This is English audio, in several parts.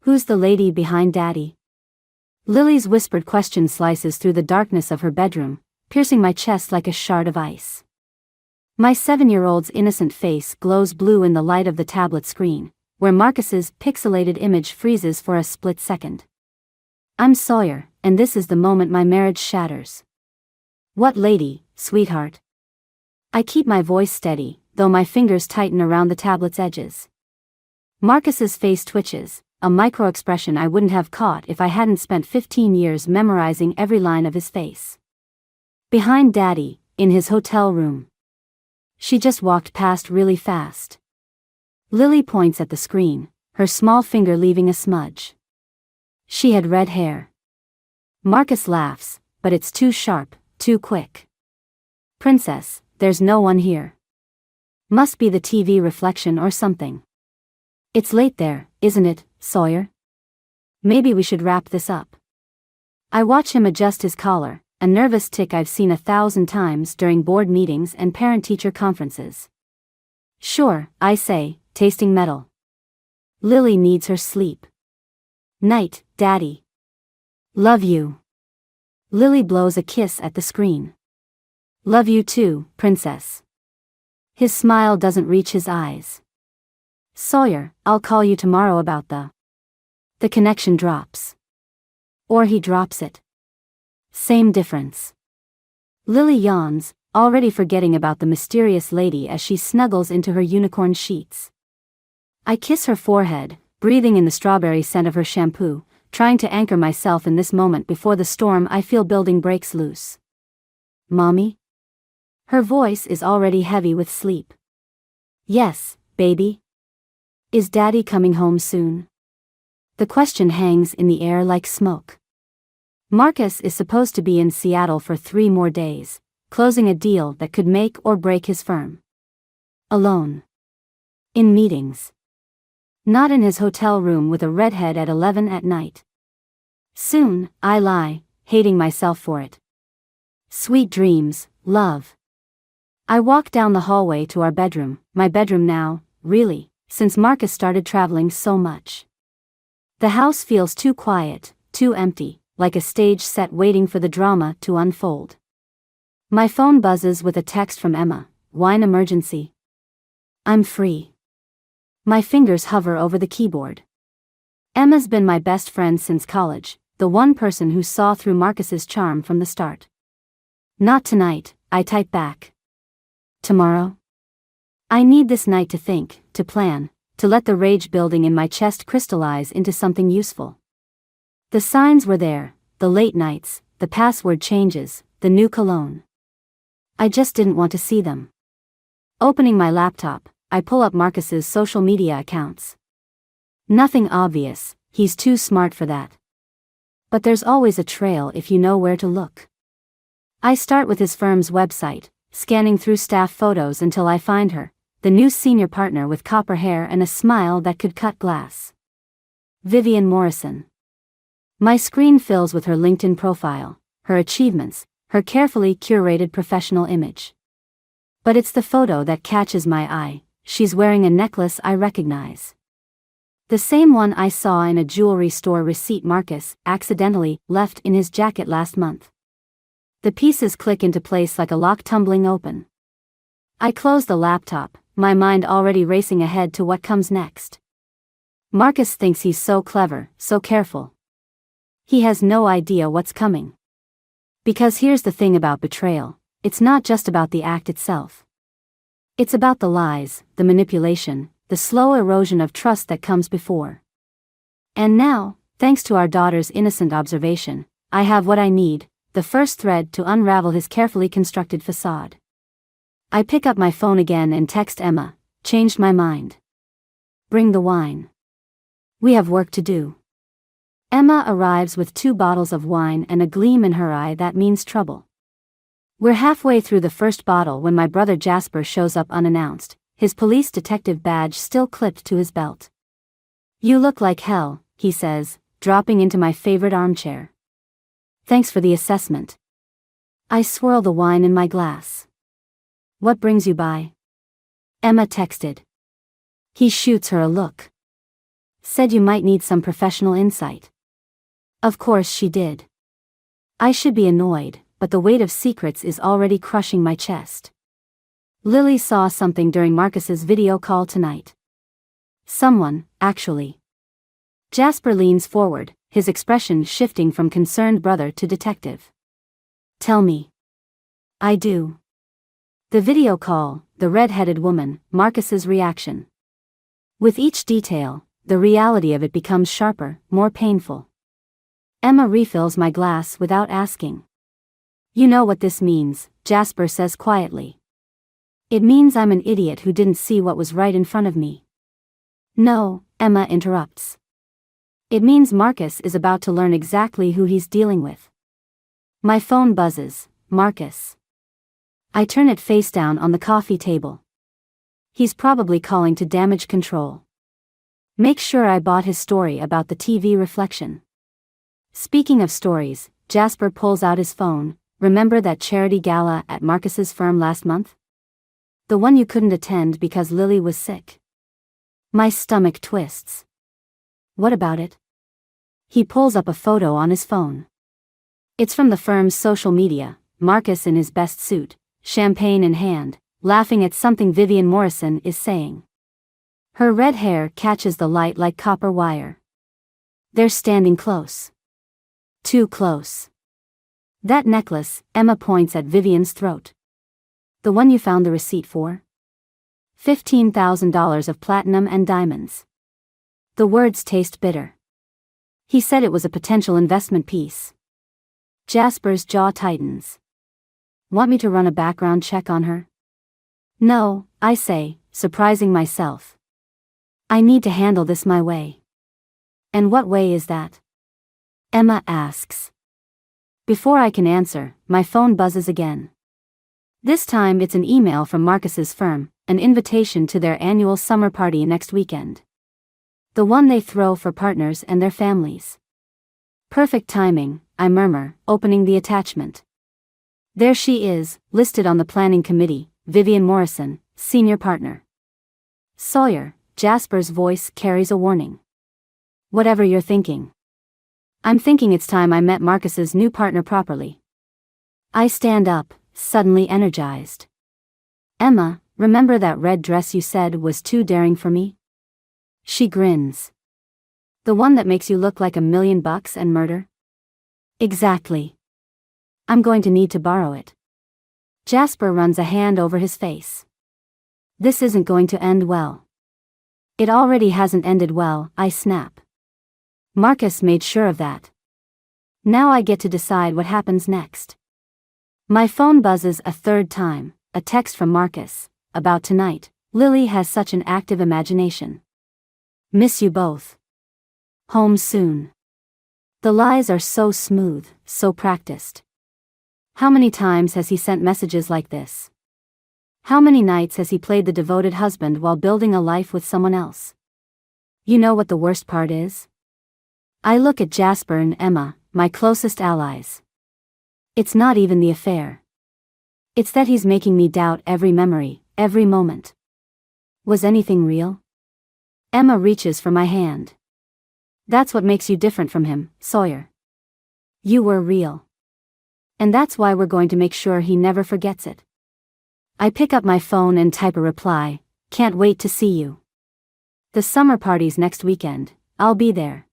Who's the lady behind Daddy? Lily's whispered question slices through the darkness of her bedroom, piercing my chest like a shard of ice. My 7-year-old's innocent face glows blue in the light of the tablet screen, where Marcus's pixelated image freezes for a split second. I'm Sawyer, and this is the moment my marriage shatters. What lady, sweetheart? I keep my voice steady, though my fingers tighten around the tablet's edges. Marcus's face twitches, a micro-expression I wouldn't have caught if I hadn't spent 15 years memorizing every line of his face. Behind Daddy, in his hotel room. She just walked past really fast. Lily points at the screen, her small finger leaving a smudge. She had red hair. Marcus laughs, but it's too sharp, too quick. Princess, there's no one here. Must be the TV reflection or something. It's late there, isn't it, Sawyer? Maybe we should wrap this up. I watch him adjust his collar, a nervous tic I've seen 1,000 times during board meetings and parent-teacher conferences. Sure, I say, tasting metal. Lily needs her sleep. Night, Daddy. Love you. Lily blows a kiss at the screen. Love you too, Princess. His smile doesn't reach his eyes. Sawyer, I'll call you tomorrow about the connection drops. Or he drops it. Same difference. Lily yawns, already forgetting about the mysterious lady as she snuggles into her unicorn sheets. I kiss her forehead, breathing in the strawberry scent of her shampoo, trying to anchor myself in this moment before the storm I feel building breaks loose. Mommy? Her voice is already heavy with sleep. Yes, baby. Is Daddy coming home soon? The question hangs in the air like smoke. Marcus is supposed to be in Seattle for 3 more days, closing a deal that could make or break his firm. Alone. In meetings. Not in his hotel room with a redhead at 11 at night. Soon, I lie, hating myself for it. Sweet dreams, love. I walk down the hallway to our bedroom, my bedroom now, really, since Marcus started traveling so much. The house feels too quiet, too empty, like a stage set waiting for the drama to unfold. My phone buzzes with a text from Emma, wine emergency. I'm free. My fingers hover over the keyboard. Emma's been my best friend since college, the one person who saw through Marcus's charm from the start. Not tonight, I type back. Tomorrow? I need this night to think, to plan, to let the rage building in my chest crystallize into something useful. The signs were there, the late nights, the password changes, the new cologne. I just didn't want to see them. Opening my laptop, I pull up Marcus's social media accounts. Nothing obvious, he's too smart for that. But there's always a trail if you know where to look. I start with his firm's website, scanning through staff photos until I find her, the new senior partner with copper hair and a smile that could cut glass. Vivian Morrison. My screen fills with her LinkedIn profile, her achievements, her carefully curated professional image. But it's the photo that catches my eye. She's wearing a necklace I recognize. The same one I saw in a jewelry store receipt Marcus accidentally left in his jacket last month. The pieces click into place like a lock tumbling open. I close the laptop, my mind already racing ahead to what comes next. Marcus thinks he's so clever, so careful. He has no idea what's coming. Because here's the thing about betrayal, it's not just about the act itself. It's about the lies, the manipulation, the slow erosion of trust that comes before. And now, thanks to our daughter's innocent observation, I have what I need, the first thread to unravel his carefully constructed facade. I pick up my phone again and text Emma, changed my mind. Bring the wine. We have work to do. Emma arrives with 2 bottles of wine and a gleam in her eye that means trouble. We're halfway through the first bottle when my brother Jasper shows up unannounced, his police detective badge still clipped to his belt. You look like hell, he says, dropping into my favorite armchair. Thanks for the assessment. I swirl the wine in my glass. What brings you by? Emma texted. He shoots her a look. Said you might need some professional insight. Of course she did. I should be annoyed, but the weight of secrets is already crushing my chest. Lily saw something during Marcus's video call tonight. Someone, actually. Jasper leans forward, his expression shifting from concerned brother to detective. Tell me. I do. The video call, the red-headed woman, Marcus's reaction. With each detail, the reality of it becomes sharper, more painful. Emma refills my glass without asking. You know what this means, Jasper says quietly. It means I'm an idiot who didn't see what was right in front of me. No, Emma interrupts. It means Marcus is about to learn exactly who he's dealing with. My phone buzzes. Marcus. I turn it face down on the coffee table. He's probably calling to damage control. Make sure I bought his story about the TV reflection. Speaking of stories, Jasper pulls out his phone. Remember that charity gala at Marcus's firm last month? The one you couldn't attend because Lily was sick. My stomach twists. What about it? He pulls up a photo on his phone. It's from the firm's social media, Marcus in his best suit, champagne in hand, laughing at something Vivian Morrison is saying. Her red hair catches the light like copper wire. They're standing close. Too close. That necklace, Emma points at Vivian's throat. The one you found the receipt for? $15,000 of platinum and diamonds. The words taste bitter. He said it was a potential investment piece. Jasper's jaw tightens. Want me to run a background check on her? No, I say, surprising myself. I need to handle this my way. And what way is that? Emma asks. Before I can answer, my phone buzzes again. This time it's an email from Marcus's firm, an invitation to their annual summer party next weekend. The one they throw for partners and their families. Perfect timing, I murmur, opening the attachment. There she is, listed on the planning committee, Vivian Morrison, senior partner. Sawyer, Jasper's voice carries a warning. Whatever you're thinking. I'm thinking it's time I met Marcus's new partner properly. I stand up, suddenly energized. Emma, remember that red dress you said was too daring for me? She grins. The one that makes you look like $1 million and murder? Exactly. I'm going to need to borrow it. Jasper runs a hand over his face. This isn't going to end well. It already hasn't ended well, I snap. Marcus made sure of that. Now I get to decide what happens next. My phone buzzes a third time, a text from Marcus, about tonight. Lily has such an active imagination. Miss you both. Home soon. The lies are so smooth, so practiced. How many times has he sent messages like this? How many nights has he played the devoted husband while building a life with someone else? You know what the worst part is? I look at Jasper and Emma, my closest allies. It's not even the affair. It's that he's making me doubt every memory, every moment. Was anything real? Emma reaches for my hand. That's what makes you different from him, Sawyer. You were real. And that's why we're going to make sure he never forgets it. I pick up my phone and type a reply, can't wait to see you. The summer party's next weekend, I'll be there.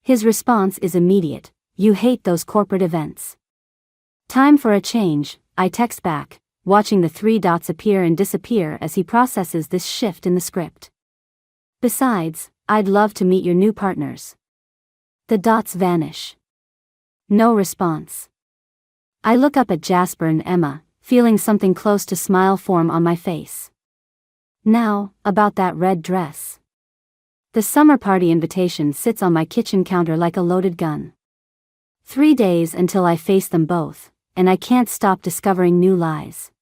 His response is immediate, you hate those corporate events. Time for a change, I text back, watching the 3 dots appear and disappear as he processes this shift in the script. Besides, I'd love to meet your new partners. The dots vanish. No response. I look up at Jasper and Emma, feeling something close to smile form on my face. Now, about that red dress. The summer party invitation sits on my kitchen counter like a loaded gun. 3 days until I face them both, and I can't stop discovering new lies.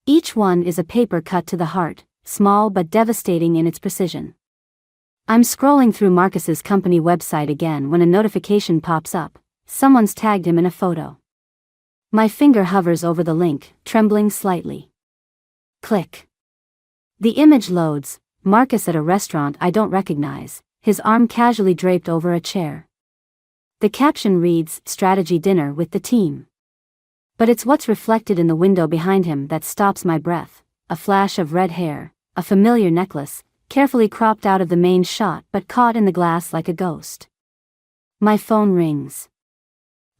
Each one is a paper cut to the heart, small but devastating in its precision. I'm scrolling through Marcus's company website again when a notification pops up. Someone's tagged him in a photo. My finger hovers over the link, trembling slightly. Click. The image loads. Marcus at a restaurant I don't recognize, his arm casually draped over a chair. The caption reads, "Strategy dinner with the team." But it's what's reflected in the window behind him that stops my breath. A flash of red hair, a familiar necklace, carefully cropped out of the main shot but caught in the glass like a ghost. My phone rings.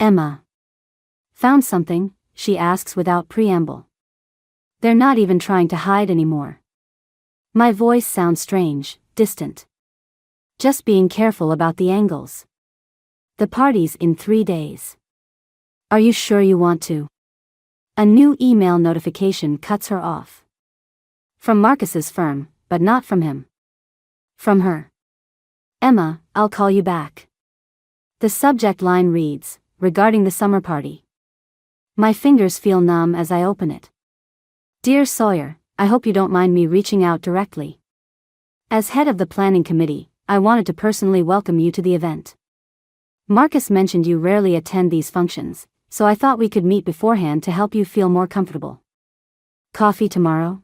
"Emma. Found something?" she asks without preamble. They're not even trying to hide anymore. My voice sounds strange, distant. Just being careful about the angles. The party's in 3 days. Are you sure you want to? A new email notification cuts her off. From Marcus's firm, but not from him. From her. "Emma, I'll call you back." The subject line reads, "Regarding the summer party." My fingers feel numb as I open it. "Dear Sawyer, I hope you don't mind me reaching out directly. As head of the planning committee, I wanted to personally welcome you to the event. Marcus mentioned you rarely attend these functions, so I thought we could meet beforehand to help you feel more comfortable. Coffee tomorrow?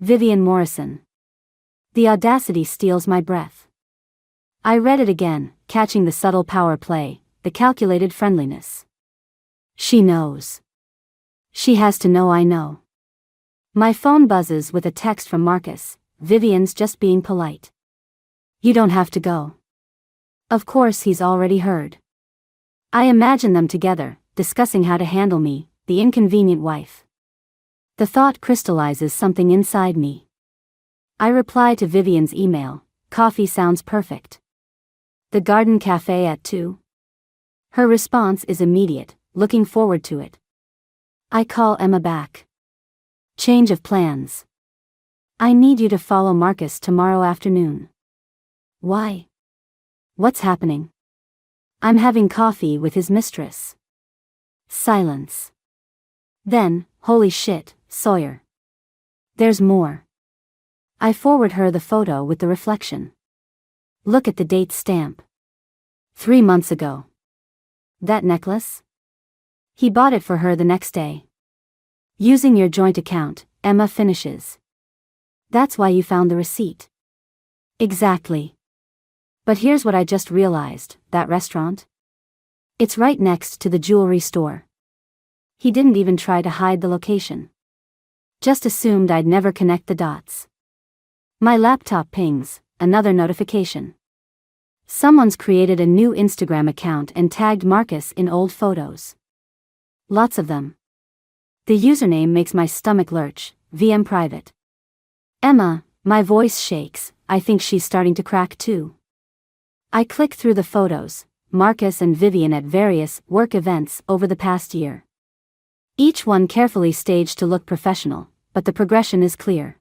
Vivian Morrison." The audacity steals my breath. I read it again, catching the subtle power play, the calculated friendliness. She knows. She has to know I know. My phone buzzes with a text from Marcus. "Vivian's just being polite. You don't have to go." Of course he's already heard. I imagine them together, discussing how to handle me, the inconvenient wife. The thought crystallizes something inside me. I reply to Vivian's email, "Coffee sounds perfect. The garden cafe at 2? Her response is immediate, "Looking forward to it." I call Emma back. "Change of plans. I need you to follow Marcus tomorrow afternoon." "Why? What's happening?" "I'm having coffee with his mistress." Silence. Then, "Holy shit, Sawyer. There's more." I forward her the photo with the reflection. "Look at the date stamp. 3 months ago. That necklace? He bought it for her the next day. Using your joint account," Emma finishes. "That's why you found the receipt." Exactly. But here's what I just realized, that restaurant? It's right next to the jewelry store. He didn't even try to hide the location. Just assumed I'd never connect the dots. My laptop pings, another notification. Someone's created a new Instagram account and tagged Marcus in old photos. Lots of them. The username makes my stomach lurch, VM private. "Emma," my voice shakes, I think she's starting to crack too. I click through the photos, Marcus and Vivian at various work events over the past year. Each one carefully staged to look professional, but the progression is clear.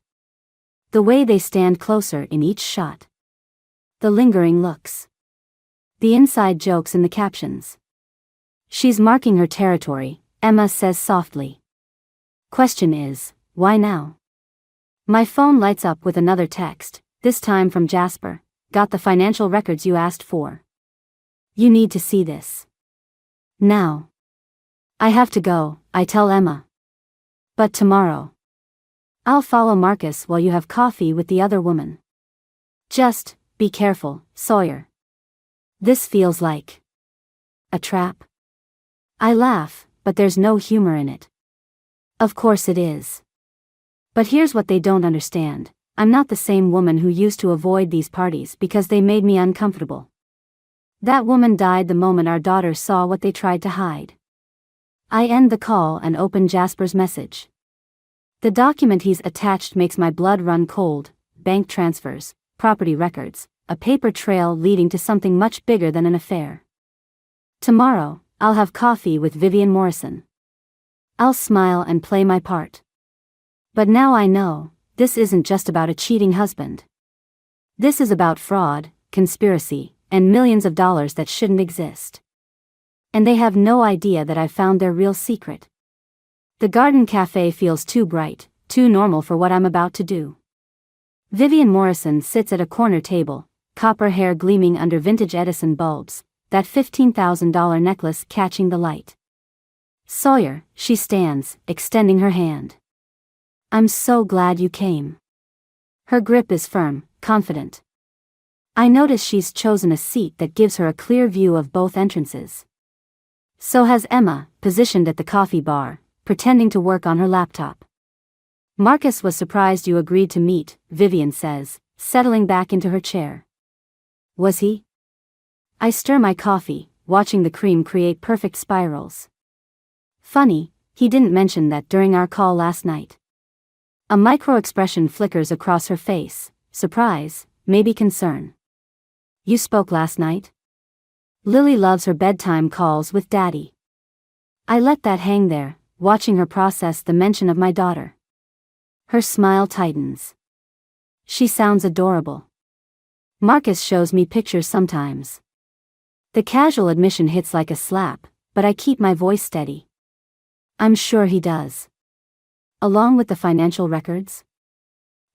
The way they stand closer in each shot. The lingering looks. The inside jokes in the captions. "She's marking her territory," Emma says softly. Question is, why now? My phone lights up with another text, this time from Jasper. "Got the financial records you asked for. You need to see this. Now." I have to go, I tell Emma. "But tomorrow. I'll follow Marcus while you have coffee with the other woman. Just, be careful, Sawyer. This feels like a trap." I laugh, but there's no humor in it. Of course it is. But here's what they don't understand. I'm not the same woman who used to avoid these parties because they made me uncomfortable. That woman died the moment our daughter saw what they tried to hide. I end the call and open Jasper's message. The document he's attached makes my blood run cold. Bank transfers, property records, a paper trail leading to something much bigger than an affair. "Tomorrow, I'll have coffee with Vivian Morrison. I'll smile and play my part. But now I know, this isn't just about a cheating husband. This is about fraud, conspiracy, and millions of dollars that shouldn't exist. And they have no idea that I've found their real secret. The garden cafe feels too bright, too normal for what I'm about to do." Vivian Morrison sits at a corner table, copper hair gleaming under vintage Edison bulbs, that $15,000 necklace catching the light. "Sawyer," she stands, extending her hand. "I'm so glad you came." Her grip is firm, confident. I notice she's chosen a seat that gives her a clear view of both entrances. So has Emma, positioned at the coffee bar, pretending to work on her laptop. Marcus was surprised you agreed to meet, Vivian says, settling back into her chair. Was he? I stir my coffee, watching the cream create perfect spirals. Funny, he didn't mention that during our call last night. A micro-expression flickers across her face, surprise, maybe concern. You spoke last night? Lily loves her bedtime calls with Daddy. I let that hang there, watching her process the mention of my daughter. Her smile tightens. She sounds adorable. Marcus shows me pictures sometimes. The casual admission hits like a slap, but I keep my voice steady. I'm sure he does. Along with the financial records?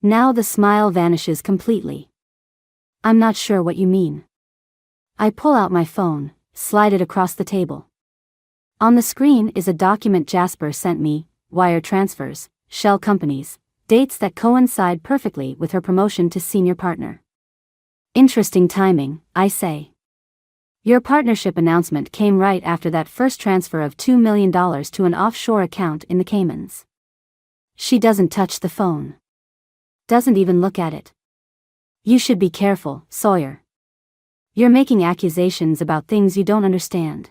Now the smile vanishes completely. I'm not sure what you mean. I pull out my phone, slide it across the table. On the screen is a document Jasper sent me, wire transfers, shell companies, dates that coincide perfectly with her promotion to senior partner. Interesting timing, I say. Your partnership announcement came right after that first transfer of $2 million to an offshore account in the Caymans. She doesn't touch the phone. Doesn't even look at it. You should be careful, Sawyer. You're making accusations about things you don't understand.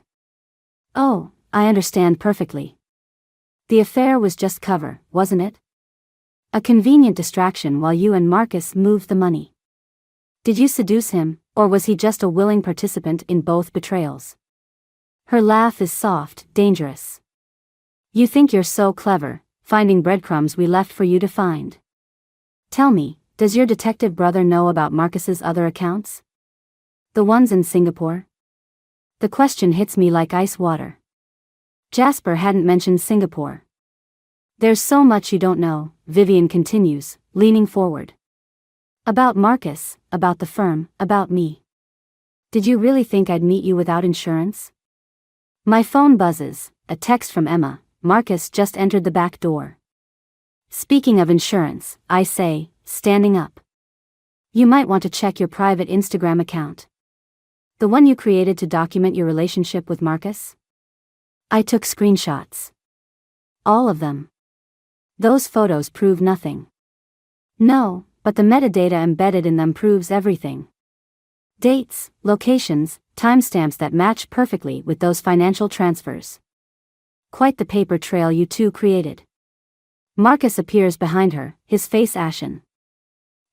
Oh, I understand perfectly. The affair was just cover, wasn't it? A convenient distraction while you and Marcus moved the money. Did you seduce him, or was he just a willing participant in both betrayals? Her laugh is soft, dangerous. You think you're so clever, finding breadcrumbs we left for you to find. Tell me, does your detective brother know about Marcus's other accounts? The ones in Singapore? The question hits me like ice water. Jasper hadn't mentioned Singapore. There's so much you don't know, Vivian continues, leaning forward. About Marcus, about the firm, about me. Did you really think I'd meet you without insurance? My phone buzzes, a text from Emma. Marcus just entered the back door. Speaking of insurance, I say, standing up. You might want to check your private Instagram account. The one you created to document your relationship with Marcus? I took screenshots. All of them. Those photos prove nothing. No, but the metadata embedded in them proves everything. Dates, locations, timestamps that match perfectly with those financial transfers. Quite the paper trail you two created. Marcus appears behind her, his face ashen.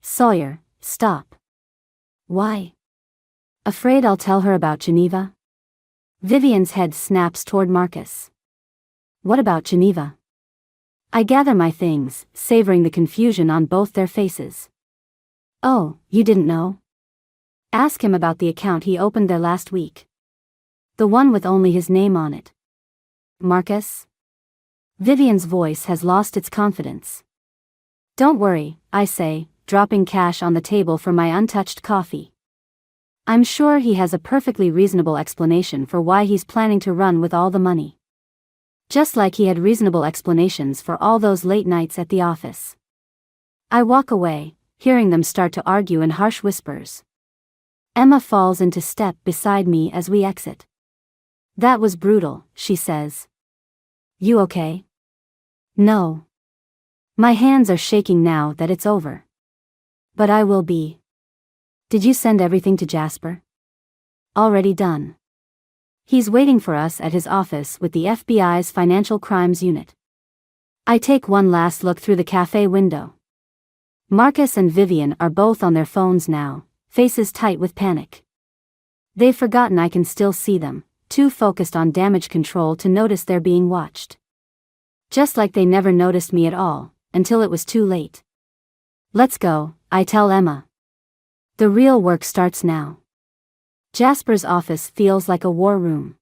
Sawyer, stop. Why? Afraid I'll tell her about Geneva? Vivian's head snaps toward Marcus. What about Geneva? I gather my things, savoring the confusion on both their faces. Oh, you didn't know? Ask him about the account he opened there last week. The one with only his name on it. Marcus? Vivian's voice has lost its confidence. Don't worry, I say, dropping cash on the table for my untouched coffee. I'm sure he has a perfectly reasonable explanation for why he's planning to run with all the money. Just like he had reasonable explanations for all those late nights at the office. I walk away, hearing them start to argue in harsh whispers. Emma falls into step beside me as we exit. That was brutal, she says. You okay? No. My hands are shaking now that it's over. But I will be. Did you send everything to Jasper? Already done. He's waiting for us at his office with the FBI's Financial Crimes Unit. I take one last look through the cafe window. Marcus and Vivian are both on their phones now, faces tight with panic. They've forgotten I can still see them, too focused on damage control to notice they're being watched. Just like they never noticed me at all, until it was too late. Let's go, I tell Emma. The real work starts now. Jasper's office feels like a war room.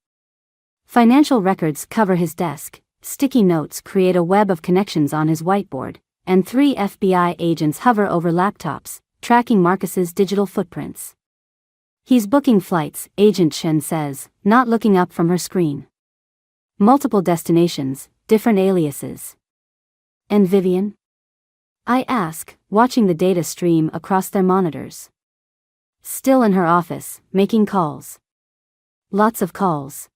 Financial records cover his desk, sticky notes create a web of connections on his whiteboard, and 3 FBI agents hover over laptops, tracking Marcus's digital footprints. He's booking flights, Agent Chen says, not looking up from her screen. Multiple destinations, different aliases. And Vivian? I ask, watching the data stream across their monitors. Still in her office, making calls. Lots of calls.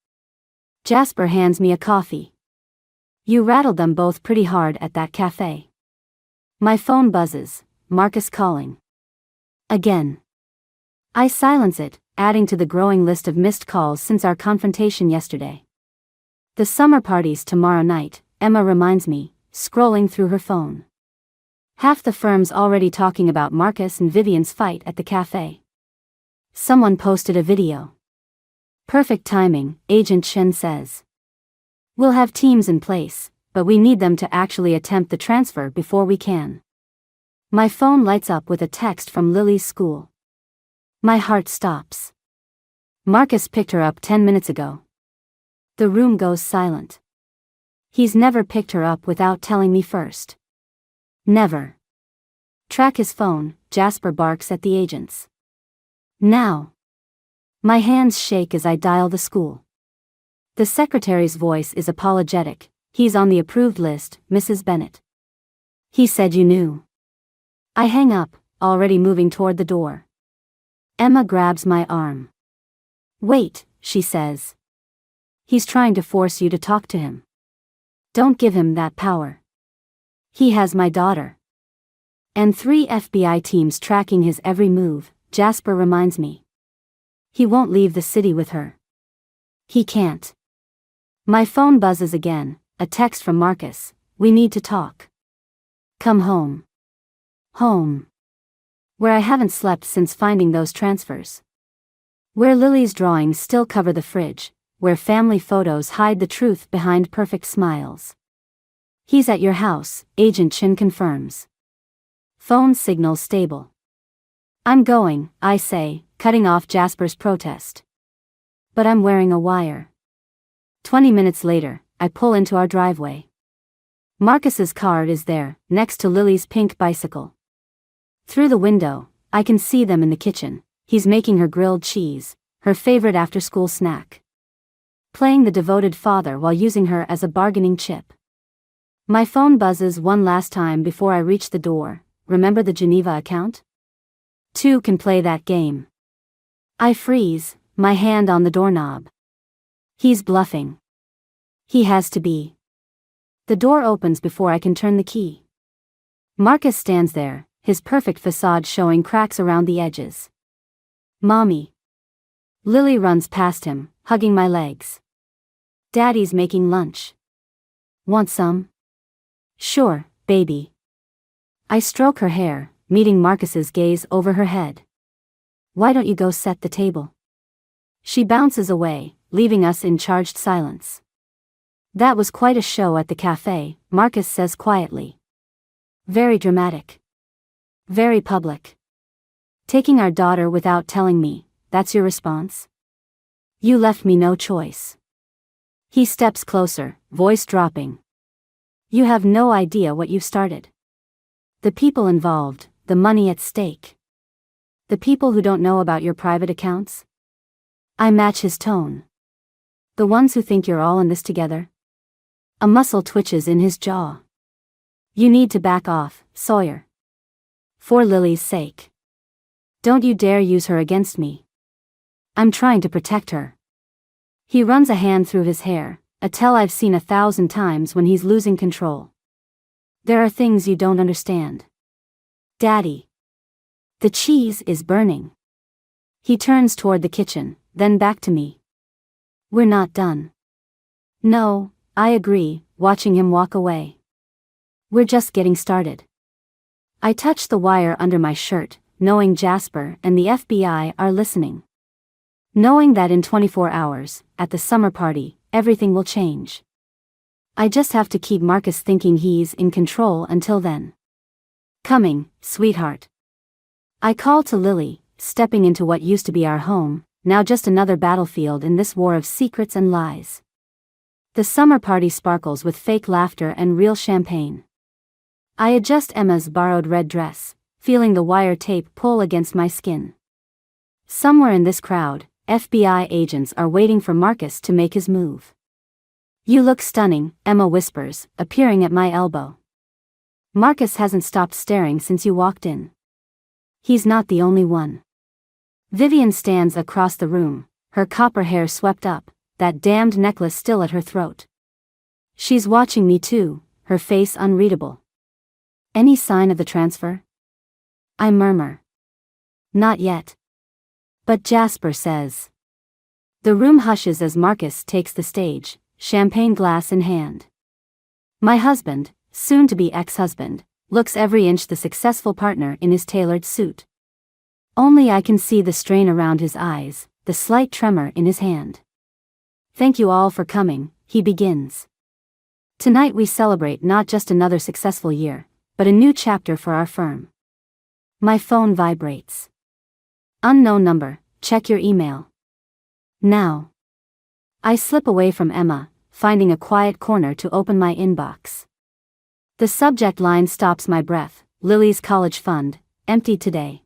Jasper hands me a coffee. You rattled them both pretty hard at that cafe. My phone buzzes, Marcus calling. Again. I silence it, adding to the growing list of missed calls since our confrontation yesterday. The summer party's tomorrow night, Emma reminds me, scrolling through her phone. Half the firm's already talking about Marcus and Vivian's fight at the cafe. Someone posted a video. Perfect timing, Agent Chen says. We'll have teams in place, but we need them to actually attempt the transfer before we can. My phone lights up with a text from Lily's school. My heart stops. Marcus picked her up 10 minutes ago. The room goes silent. He's never picked her up without telling me first. Never. Track his phone, Jasper barks at the agents. Now. My hands shake as I dial the school. The secretary's voice is apologetic. He's on the approved list, Mrs. Bennett. He said you knew. I hang up, already moving toward the door. Emma grabs my arm. Wait, she says. He's trying to force you to talk to him. Don't give him that power. He has my daughter. And 3 FBI teams tracking his every move, Jasper reminds me. He won't leave the city with her. He can't. My phone buzzes again, a text from Marcus. We need to talk. Come home. Home. Where I haven't slept since finding those transfers. Where Lily's drawings still cover the fridge, where family photos hide the truth behind perfect smiles. He's at your house, Agent Chen confirms. Phone signal stable. I'm going, I say, cutting off Jasper's protest. But I'm wearing a wire. 20 minutes later, I pull into our driveway. Marcus's card is there, next to Lily's pink bicycle. Through the window, I can see them in the kitchen. He's making her grilled cheese, her favorite after-school snack. Playing the devoted father while using her as a bargaining chip. My phone buzzes one last time before I reach the door. Remember the Geneva account? 2 can play that game. I freeze, my hand on the doorknob. He's bluffing. He has to be. The door opens before I can turn the key. Marcus stands there, his perfect facade showing cracks around the edges. Mommy. Lily runs past him, hugging my legs. Daddy's making lunch. Want some? Sure, baby. I stroke her hair, meeting Marcus's gaze over her head. Why don't you go set the table? She bounces away, leaving us in charged silence. That was quite a show at the cafe, Marcus says quietly. Very dramatic. Very public. Taking our daughter without telling me, that's your response? You left me no choice. He steps closer, voice dropping. You have no idea what you've started. The people involved, the money at stake. The people who don't know about your private accounts? I match his tone. The ones who think you're all in this together? A muscle twitches in his jaw. You need to back off, Sawyer. For Lily's sake. Don't you dare use her against me. I'm trying to protect her. He runs a hand through his hair, a tell I've seen 1,000 times when he's losing control. There are things you don't understand. Daddy. The cheese is burning. He turns toward the kitchen, then back to me. We're not done. No, I agree, watching him walk away. We're just getting started. I touch the wire under my shirt, knowing Jasper and the FBI are listening. Knowing that in 24 hours, at the summer party, everything will change. I just have to keep Marcus thinking he's in control until then. Coming, sweetheart. I call to Lily, stepping into what used to be our home, now just another battlefield in this war of secrets and lies. The summer party sparkles with fake laughter and real champagne. I adjust Emma's borrowed red dress, feeling the wire tape pull against my skin. Somewhere in this crowd, FBI agents are waiting for Marcus to make his move. You look stunning, Emma whispers, appearing at my elbow. Marcus hasn't stopped staring since you walked in. He's not the only one. Vivian stands across the room, her copper hair swept up, that damned necklace still at her throat. She's watching me too, her face unreadable. Any sign of the transfer? I murmur. Not yet. But Jasper says. The room hushes as Marcus takes the stage, champagne glass in hand. My husband, soon-to-be ex-husband, looks every inch the successful partner in his tailored suit. Only I can see the strain around his eyes, the slight tremor in his hand. Thank you all for coming, he begins. Tonight we celebrate not just another successful year, but a new chapter for our firm. My phone vibrates. Unknown number, check your email. Now. I slip away from Emma, finding a quiet corner to open my inbox. The subject line stops my breath, Lily's college fund, empty today.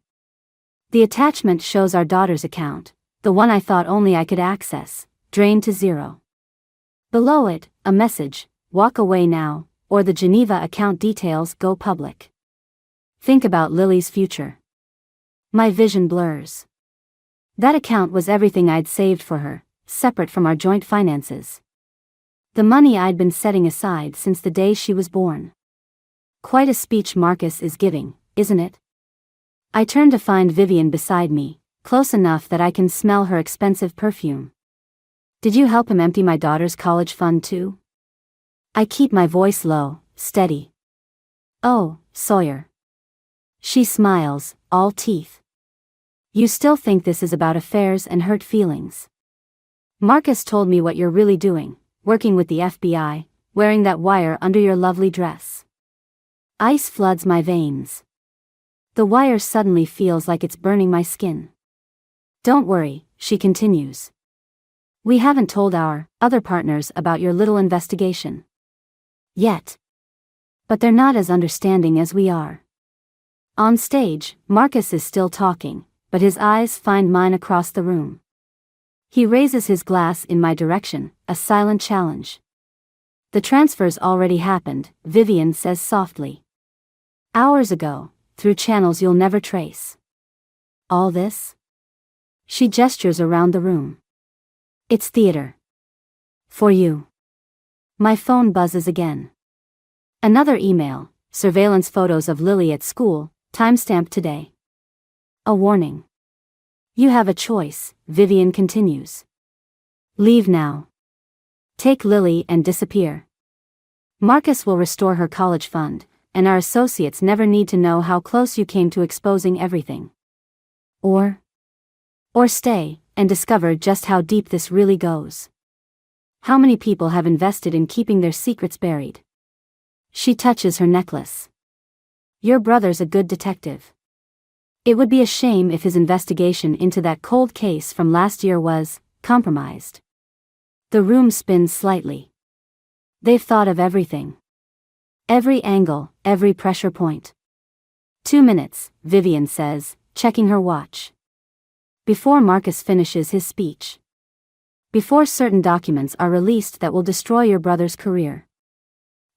The attachment shows our daughter's account, the one I thought only I could access, drained to zero. Below it, a message, walk away now, or the Geneva account details go public. Think about Lily's future. My vision blurs. That account was everything I'd saved for her, separate from our joint finances. The money I'd been setting aside since the day she was born. Quite a speech Marcus is giving, isn't it? I turn to find Vivian beside me, close enough that I can smell her expensive perfume. Did you help him empty my daughter's college fund too? I keep my voice low, steady. Oh, Sawyer. She smiles, all teeth. You still think this is about affairs and hurt feelings? Marcus told me what you're really doing, working with the FBI, wearing that wire under your lovely dress. Ice floods my veins. The wire suddenly feels like it's burning my skin. Don't worry, she continues. We haven't told our other partners about your little investigation. Yet. But they're not as understanding as we are. On stage, Marcus is still talking, but his eyes find mine across the room. He raises his glass in my direction, a silent challenge. The transfer's already happened, Vivian says softly. Hours ago, through channels you'll never trace. All this? She gestures around the room. It's theater. For you. My phone buzzes again. Another email, surveillance photos of Lily at school, timestamped today. A warning. You have a choice, Vivian continues. Leave now. Take Lily and disappear. Marcus will restore her college fund, and our associates never need to know how close you came to exposing everything. Or stay, and discover just how deep this really goes. How many people have invested in keeping their secrets buried? She touches her necklace. Your brother's a good detective. It would be a shame if his investigation into that cold case from last year was compromised. The room spins slightly. They've thought of everything. Every angle, every pressure point. 2 minutes, Vivian says, checking her watch. Before Marcus finishes his speech. Before certain documents are released that will destroy your brother's career.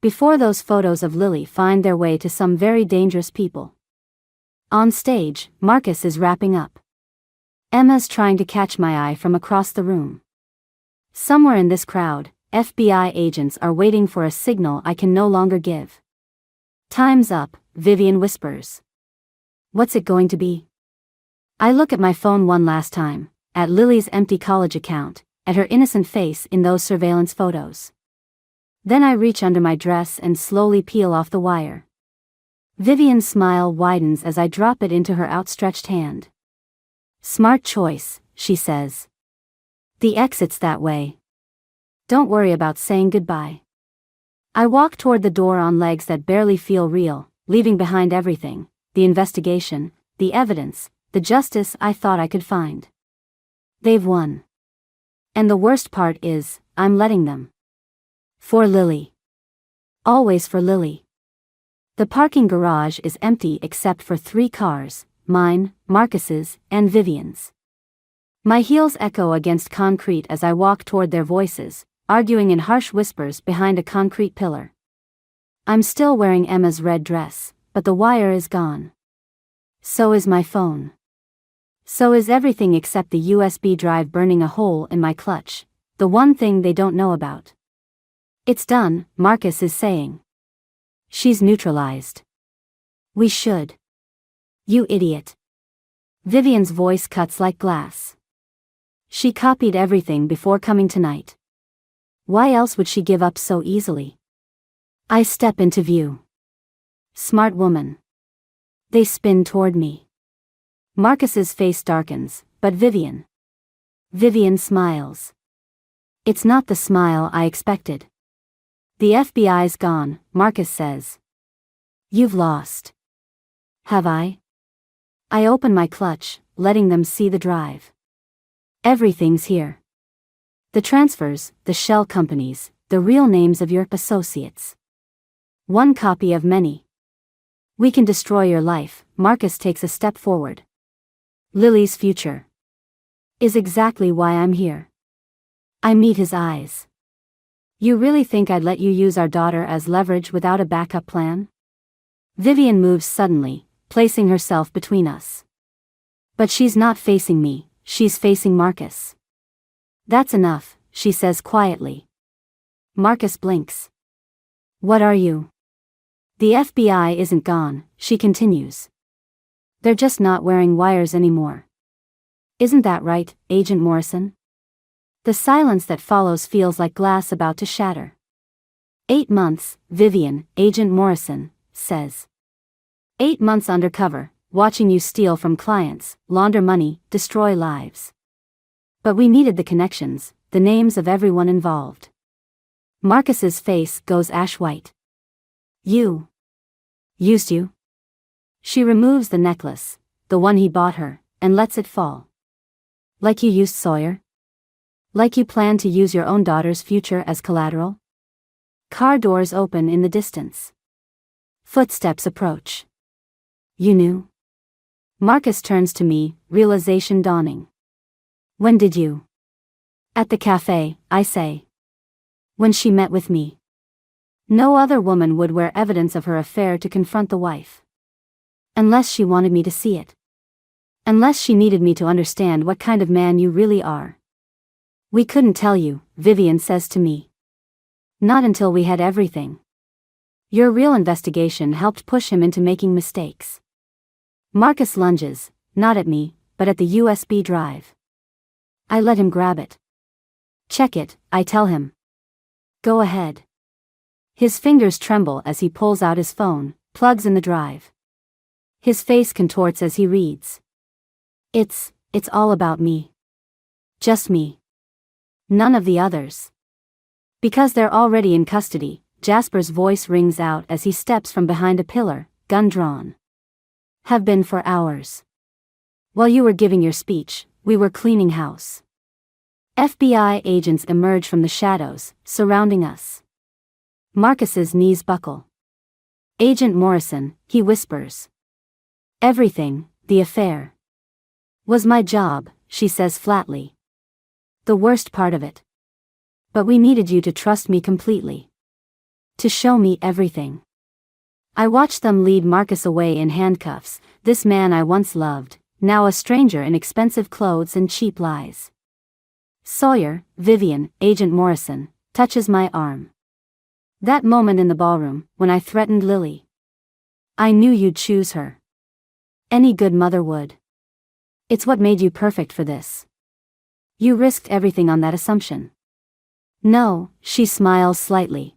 Before those photos of Lily find their way to some very dangerous people. On stage, Marcus is wrapping up. Emma's trying to catch my eye from across the room. Somewhere in this crowd, FBI agents are waiting for a signal I can no longer give. Time's up, Vivian whispers. What's it going to be? I look at my phone one last time, at Lily's empty college account, at her innocent face in those surveillance photos. Then I reach under my dress and slowly peel off the wire. Vivian's smile widens as I drop it into her outstretched hand. Smart choice, she says. The exit's that way. Don't worry about saying goodbye. I walk toward the door on legs that barely feel real, leaving behind everything, the investigation, the evidence, the justice I thought I could find. They've won. And the worst part is, I'm letting them. For Lily. Always for Lily. The parking garage is empty except for 3 cars, mine, Marcus's, and Vivian's. My heels echo against concrete as I walk toward their voices, arguing in harsh whispers behind a concrete pillar. I'm still wearing Emma's red dress, but the wire is gone. So is my phone. So is everything except the USB drive burning a hole in my clutch, the one thing they don't know about. It's done, Marcus is saying. She's neutralized. We should. You idiot. Vivian's voice cuts like glass. She copied everything before coming tonight. Why else would she give up so easily? I step into view. Smart woman. They spin toward me. Marcus's face darkens, but Vivian smiles. It's not the smile I expected. The FBI's gone, Marcus says. You've lost. Have I? I open my clutch, letting them see the drive. Everything's here. The transfers, the shell companies, the real names of your associates. One copy of many. We can destroy your life. Marcus takes a step forward. Lily's future is exactly why I'm here. I meet his eyes. You really think I'd let you use our daughter as leverage without a backup plan? Vivian moves suddenly, placing herself between us. But she's not facing me, she's facing Marcus. That's enough, she says quietly. Marcus blinks. What are you? The FBI isn't gone, she continues. They're just not wearing wires anymore. Isn't that right, Agent Morrison? The silence that follows feels like glass about to shatter. 8 months, Vivian, Agent Morrison, says. 8 months undercover, watching you steal from clients, launder money, destroy lives. But we needed the connections, the names of everyone involved. Marcus's face goes ash white. You. Used you? She removes the necklace, the one he bought her, and lets it fall. Like you used Sawyer? Like you plan to use your own daughter's future as collateral? Car doors open in the distance. Footsteps approach. You knew? Marcus turns to me, realization dawning. When did you? At the cafe, I say. When she met with me. No other woman would wear evidence of her affair to confront the wife. Unless she wanted me to see it. Unless she needed me to understand what kind of man you really are. We couldn't tell you, Vivian says to me. Not until we had everything. Your real investigation helped push him into making mistakes. Marcus lunges, not at me, but at the USB drive. I let him grab it. Check it, I tell him. Go ahead. His fingers tremble as he pulls out his phone, plugs in the drive. His face contorts as he reads. It's all about me. Just me. None of the others. Because they're already in custody, Jasper's voice rings out as he steps from behind a pillar, gun drawn. Have been for hours. While you were giving your speech, we were cleaning house. FBI agents emerge from the shadows, surrounding us. Marcus's knees buckle. Agent Morrison, he whispers. Everything, the affair. Was my job, she says flatly. The worst part of it. But we needed you to trust me completely. To show me everything. I watched them lead Marcus away in handcuffs, this man I once loved, now a stranger in expensive clothes and cheap lies. Sawyer, Vivian, Agent Morrison, touches my arm. That moment in the ballroom, when I threatened Lily. I knew you'd choose her. Any good mother would. It's what made you perfect for this. You risked everything on that assumption. No, she smiles slightly.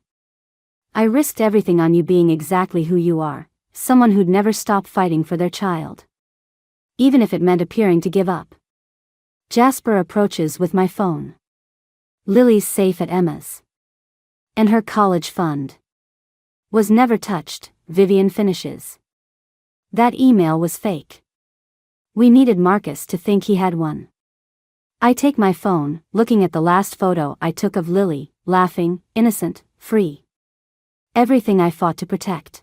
I risked everything on you being exactly who you are, someone who'd never stop fighting for their child. Even if it meant appearing to give up. Jasper approaches with my phone. Lily's safe at Emma's. And her college fund. Was never touched, Vivian finishes. That email was fake. We needed Marcus to think he had one. I take my phone, looking at the last photo I took of Lily, laughing, innocent, free. Everything I fought to protect.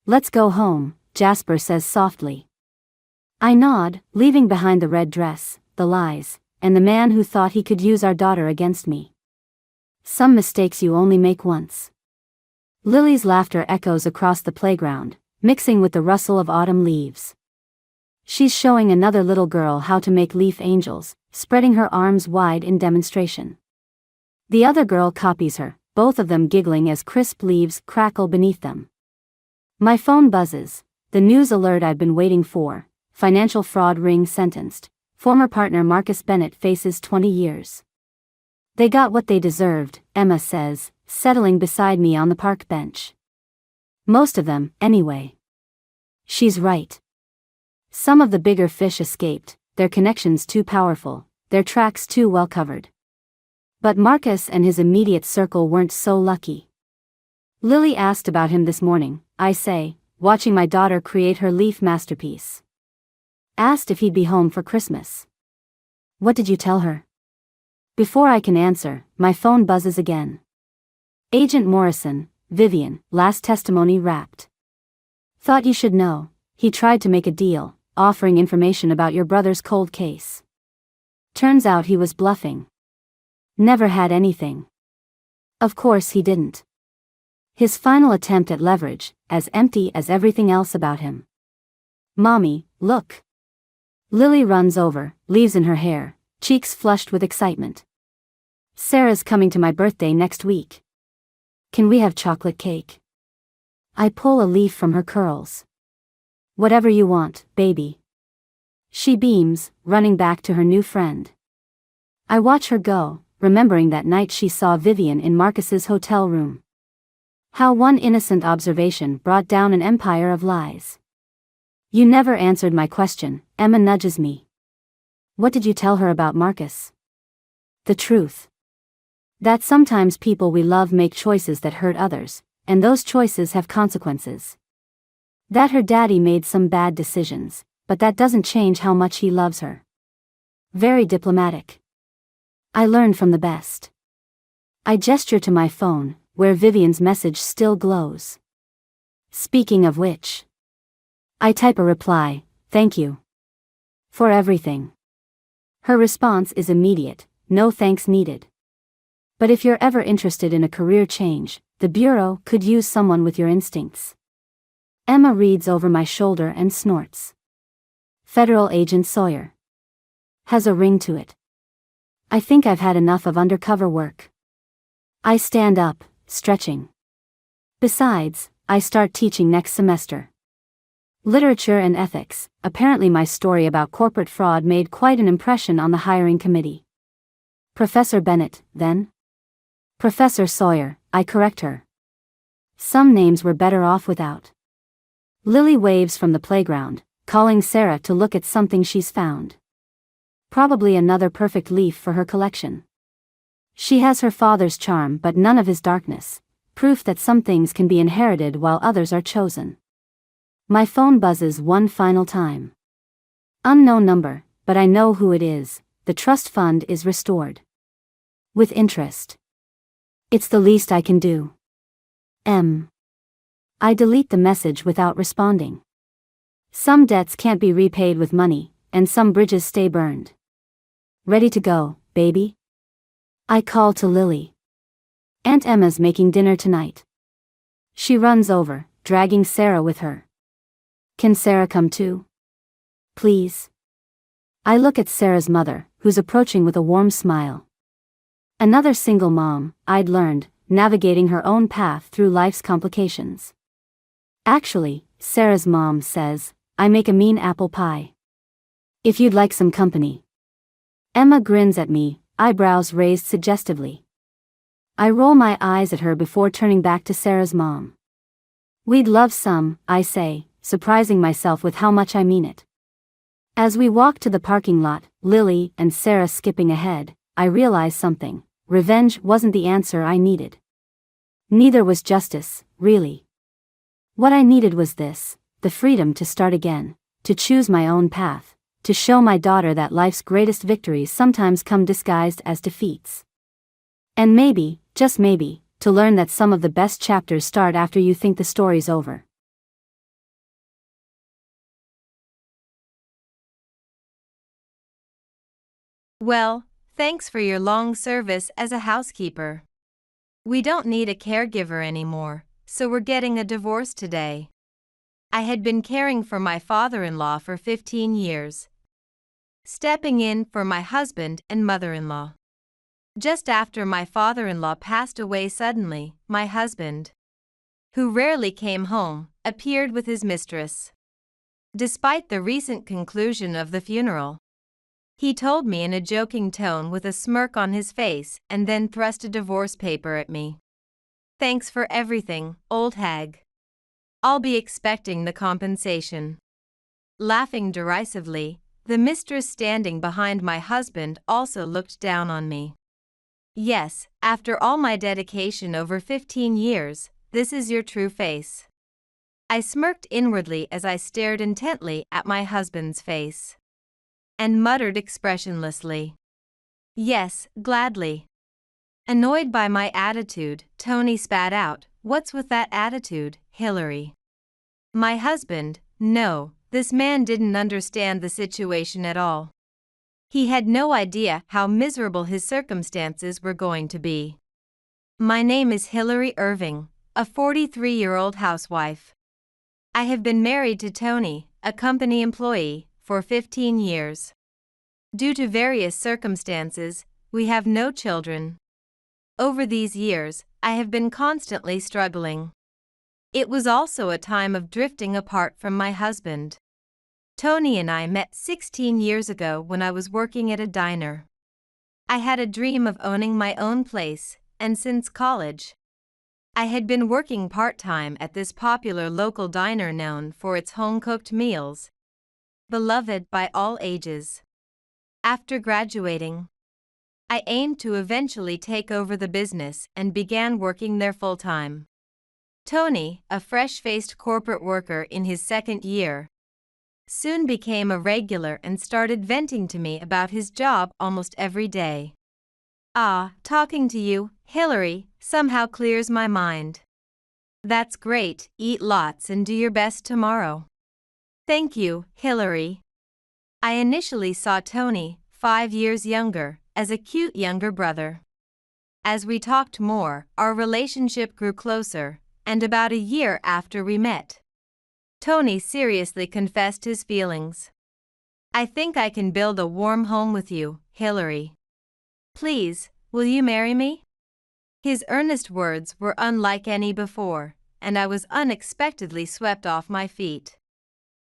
Let's go home, Jasper says softly. I nod, leaving behind the red dress, the lies, and the man who thought he could use our daughter against me. Some mistakes you only make once. Lily's laughter echoes across the playground, mixing with the rustle of autumn leaves. She's showing another little girl how to make leaf angels, spreading her arms wide in demonstration. The other girl copies her, both of them giggling as crisp leaves crackle beneath them. My phone buzzes, the news alert I've been waiting for: financial fraud ring sentenced. Former partner Marcus Bennett faces 20 years. They got what they deserved, Emma says, settling beside me on the park bench. Most of them, anyway. She's right. Some of the bigger fish escaped, their connections too powerful, their tracks too well covered. But Marcus and his immediate circle weren't so lucky. Lily asked about him this morning, I say, watching my daughter create her leaf masterpiece. Asked if he'd be home for Christmas. What did you tell her? Before I can answer, my phone buzzes again. Agent Morrison, Vivian, last testimony wrapped. Thought you should know, he tried to make a deal, offering information about your brother's cold case. Turns out he was bluffing. Never had anything. Of course he didn't. His final attempt at leverage, as empty as everything else about him. Mommy, look. Lily runs over, leaves in her hair, cheeks flushed with excitement. Sarah's coming to my birthday next week. Can we have chocolate cake? I pull a leaf from her curls. Whatever you want, baby. She beams, running back to her new friend. I watch her go, remembering that night she saw Vivian in Marcus's hotel room. How one innocent observation brought down an empire of lies. You never answered my question, Emma nudges me. What did you tell her about Marcus? The truth. That sometimes people we love make choices that hurt others, and those choices have consequences. That her daddy made some bad decisions, but that doesn't change how much he loves her. Very diplomatic. I learned from the best. I gesture to my phone, where Vivian's message still glows. Speaking of which. I type a reply, thank you. For everything. Her response is immediate, no thanks needed. But if you're ever interested in a career change, the Bureau could use someone with your instincts. Emma reads over my shoulder and snorts. Federal Agent Sawyer. Has a ring to it. I think I've had enough of undercover work. I stand up, stretching. Besides, I start teaching next semester. Literature and ethics. Apparently my story about corporate fraud made quite an impression on the hiring committee. Professor Bennett, then? Professor Sawyer, I correct her. Some names were better off without. Lily waves from the playground, calling Sarah to look at something she's found. Probably another perfect leaf for her collection. She has her father's charm but none of his darkness, proof that some things can be inherited while others are chosen. My phone buzzes one final time. Unknown number, but I know who it is. The trust fund is restored. With interest. It's the least I can do. I delete the message without responding. Some debts can't be repaid with money, and some bridges stay burned. Ready to go, baby? I call to Lily. Aunt Emma's making dinner tonight. She runs over, dragging Sarah with her. Can Sarah come too? Please. I look at Sarah's mother, who's approaching with a warm smile. Another single mom, I'd learned, navigating her own path through life's complications. Actually, Sarah's mom says, I make a mean apple pie. If you'd like some company. Emma grins at me, eyebrows raised suggestively. I roll my eyes at her before turning back to Sarah's mom. We'd love some, I say, surprising myself with how much I mean it. As we walk to the parking lot, Lily and Sarah skipping ahead, I realize something. Revenge wasn't the answer I needed. Neither was justice, really. What I needed was this, the freedom to start again, to choose my own path, to show my daughter that life's greatest victories sometimes come disguised as defeats. And maybe, just maybe, to learn that some of the best chapters start after you think the story's over. Well, thanks for your long service as a housekeeper. We don't need a caregiver anymore, so we're getting a divorce today. I had been caring for my father-in-law for 15 years, stepping in for my husband and mother-in-law. Just after my father-in-law passed away suddenly, my husband, who rarely came home, appeared with his mistress. Despite the recent conclusion of the funeral, he told me in a joking tone with a smirk on his face and then thrust a divorce paper at me. "Thanks for everything, old hag. I'll be expecting the compensation." Laughing derisively, the mistress standing behind my husband also looked down on me. "Yes, after all my dedication over 15 years, this is your true face." I smirked inwardly as I stared intently at my husband's face, and muttered expressionlessly, "Yes, gladly." Annoyed by my attitude, Tony spat out, "What's with that attitude, Hillary?" My husband, no, this man didn't understand the situation at all. He had no idea how miserable his circumstances were going to be. "My name is Hillary Irving, a 43-year-old housewife. I have been married to Tony, a company employee, for 15 years. Due to various circumstances, we have no children. Over these years, I have been constantly struggling. It was also a time of drifting apart from my husband. Tony and I met 16 years ago when I was working at a diner. I had a dream of owning my own place, and since college, I had been working part-time at this popular local diner known for its home-cooked meals, beloved by all ages. After graduating, I aimed to eventually take over the business and began working there full-time. Tony, a fresh-faced corporate worker in his second year, soon became a regular and started venting to me about his job almost every day. Talking to you, Hillary, somehow clears my mind." "That's great, eat lots and do your best tomorrow." "Thank you, Hillary." I initially saw Tony, 5 years younger, as a cute younger brother. As we talked more, our relationship grew closer, and about a year after we met, Tony seriously confessed his feelings. "I think I can build a warm home with you, Hillary. Please, will you marry me?" His earnest words were unlike any before, and I was unexpectedly swept off my feet.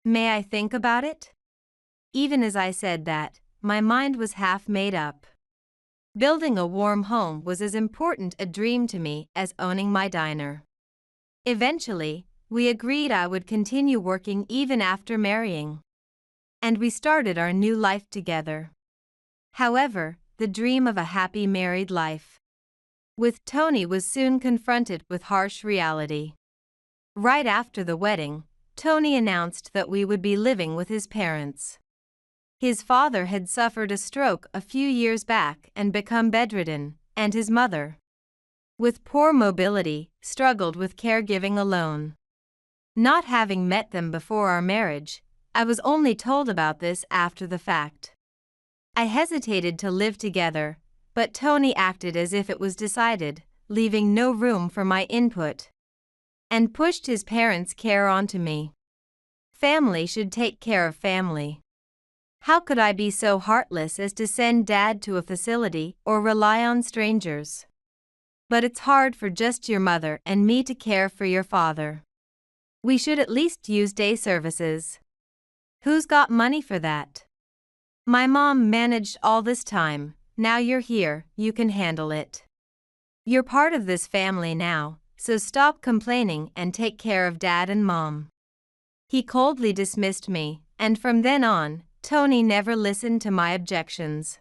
"May I think about it?" Even as I said that, my mind was half made up. Building a warm home was as important a dream to me as owning my diner. Eventually, we agreed I would continue working even after marrying, and we started our new life together. However, the dream of a happy married life with Tony was soon confronted with harsh reality. Right after the wedding, Tony announced that we would be living with his parents. His father had suffered a stroke a few years back and become bedridden, and his mother, with poor mobility, struggled with caregiving alone. Not having met them before our marriage, I was only told about this after the fact. I hesitated to live together, but Tony acted as if it was decided, leaving no room for my input, and pushed his parents' care onto me. Family should take care of family. How could I be so heartless as to send Dad to a facility or rely on strangers? But it's hard for just your mother and me to care for your father. We should at least use day services. Who's got money for that? My mom managed all this time. Now you're here, you can handle it. You're part of this family now, so stop complaining and take care of Dad and Mom. He coldly dismissed me, and from then on, Tony never listened to my objections.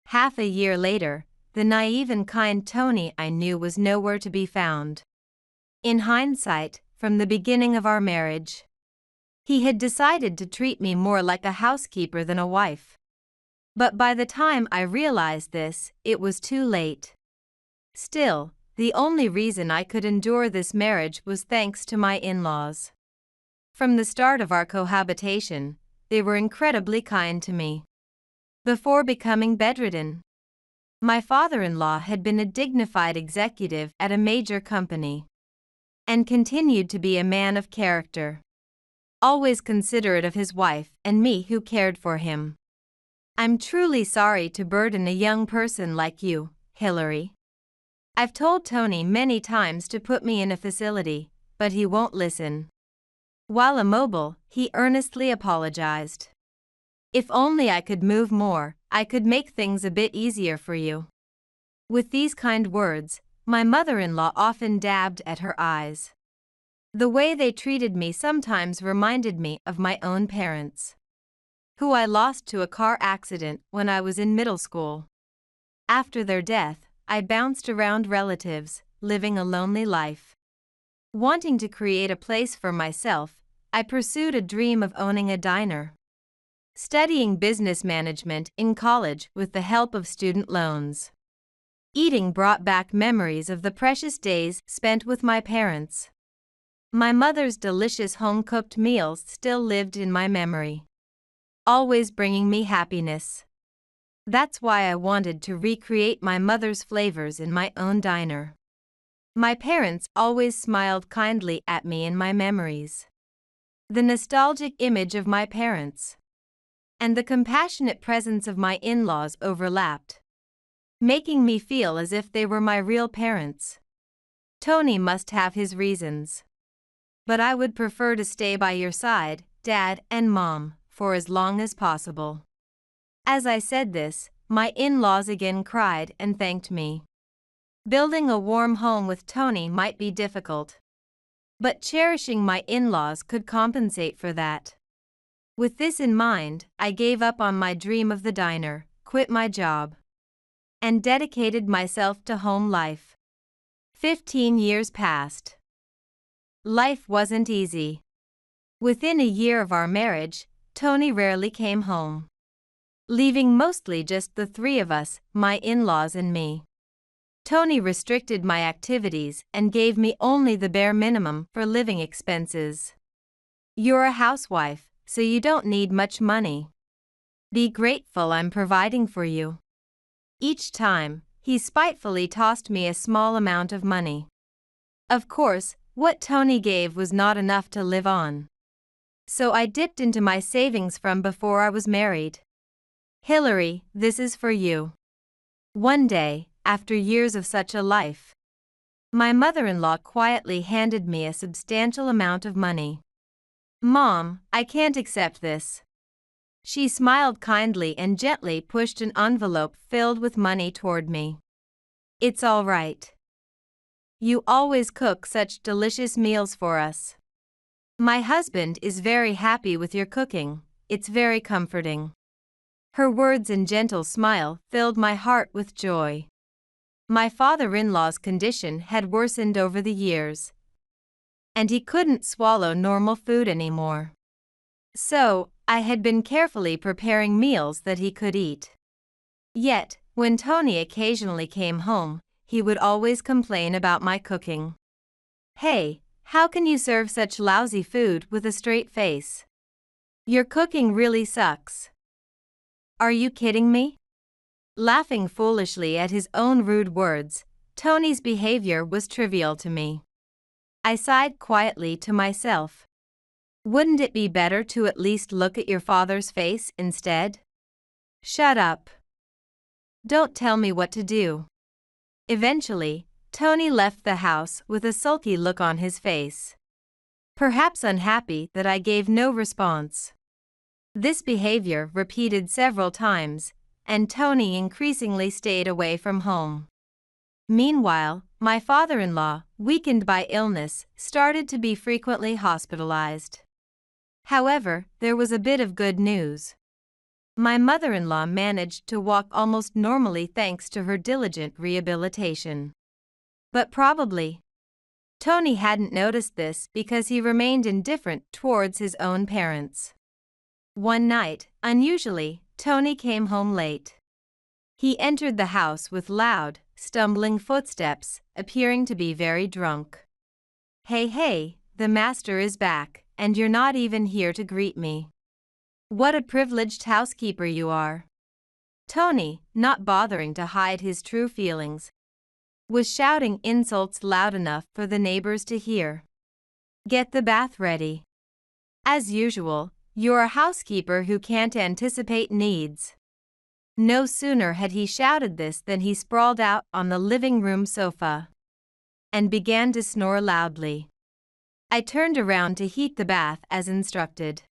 Half a year later, the naive and kind Tony I knew was nowhere to be found. In hindsight, from the beginning of our marriage, he had decided to treat me more like a housekeeper than a wife. But by the time I realized this, it was too late. Still, the only reason I could endure this marriage was thanks to my in-laws. From the start of our cohabitation, they were incredibly kind to me. Before becoming bedridden, my father-in-law had been a dignified executive at a major company, and continued to be a man of character. always considerate of his wife and me who cared for him. I'm truly sorry to burden a young person like you, Hillary. I've told Tony many times to put me in a facility, but he won't listen. While immobile, he earnestly apologized. If only I could move more, I could make things a bit easier for you. With these kind words, my mother-in-law often dabbed at her eyes. The way they treated me sometimes reminded me of my own parents, who I lost to a car accident when I was in middle school. After their death, I bounced around relatives, living a lonely life. Wanting to create a place for myself, I pursued a dream of owning a diner. Studying business management in college with the help of student loans. Eating brought back memories of the precious days spent with my parents. My mother's delicious home-cooked meals still lived in my memory, always bringing me happiness. That's why I wanted to recreate my mother's flavors in my own diner. My parents always smiled kindly at me in my memories. The nostalgic image of my parents and the compassionate presence of my in-laws overlapped, making me feel as if they were my real parents. Tony must have his reasons, but I would prefer to stay by your side, Dad and Mom, for as long as possible. As I said this, my in-laws again cried and thanked me. Building a warm home with Tony might be difficult, but cherishing my in-laws could compensate for that. With this in mind, I gave up on my dream of the diner, quit my job, and dedicated myself to home life. 15 years passed. Life wasn't easy. Within a year of our marriage, Tony rarely came home, leaving mostly just the three of us, my in-laws and me. Tony restricted my activities and gave me only the bare minimum for living expenses. You're a housewife, so you don't need much money. Be grateful I'm providing for you. Each time, he spitefully tossed me a small amount of money. Of course, what Tony gave was not enough to live on, so I dipped into my savings from before I was married. Hillary, this is for you. One day, after years of such a life, my mother-in-law quietly handed me a substantial amount of money. Mom, I can't accept this. She smiled kindly and gently pushed an envelope filled with money toward me. It's all right. You always cook such delicious meals for us. My husband is very happy with your cooking, it's very comforting. Her words and gentle smile filled my heart with joy. My father-in-law's condition had worsened over the years, and he couldn't swallow normal food anymore. So, I had been carefully preparing meals that he could eat. Yet, when Tony occasionally came home, he would always complain about my cooking. Hey, how can you serve such lousy food with a straight face? Your cooking really sucks. Are you kidding me? Laughing foolishly at his own rude words, Tony's behavior was trivial to me. I sighed quietly to myself. Wouldn't it be better to at least look at your father's face instead? Shut up. Don't tell me what to do. Eventually, Tony left the house with a sulky look on his face, perhaps unhappy that I gave no response. This behavior repeated several times, and Tony increasingly stayed away from home. Meanwhile, my father-in-law, weakened by illness, started to be frequently hospitalized. However, there was a bit of good news. My mother-in-law managed to walk almost normally thanks to her diligent rehabilitation. But probably, Tony hadn't noticed this because he remained indifferent towards his own parents. One night, unusually, Tony came home late. He entered the house with loud, stumbling footsteps, appearing to be very drunk. Hey, the master is back, and you're not even here to greet me. What a privileged housekeeper you are. Tony, not bothering to hide his true feelings, was shouting insults loud enough for the neighbors to hear. Get the bath ready. As usual, you're a housekeeper who can't anticipate needs. No sooner had he shouted this than he sprawled out on the living room sofa and began to snore loudly. I turned around to heat the bath as instructed.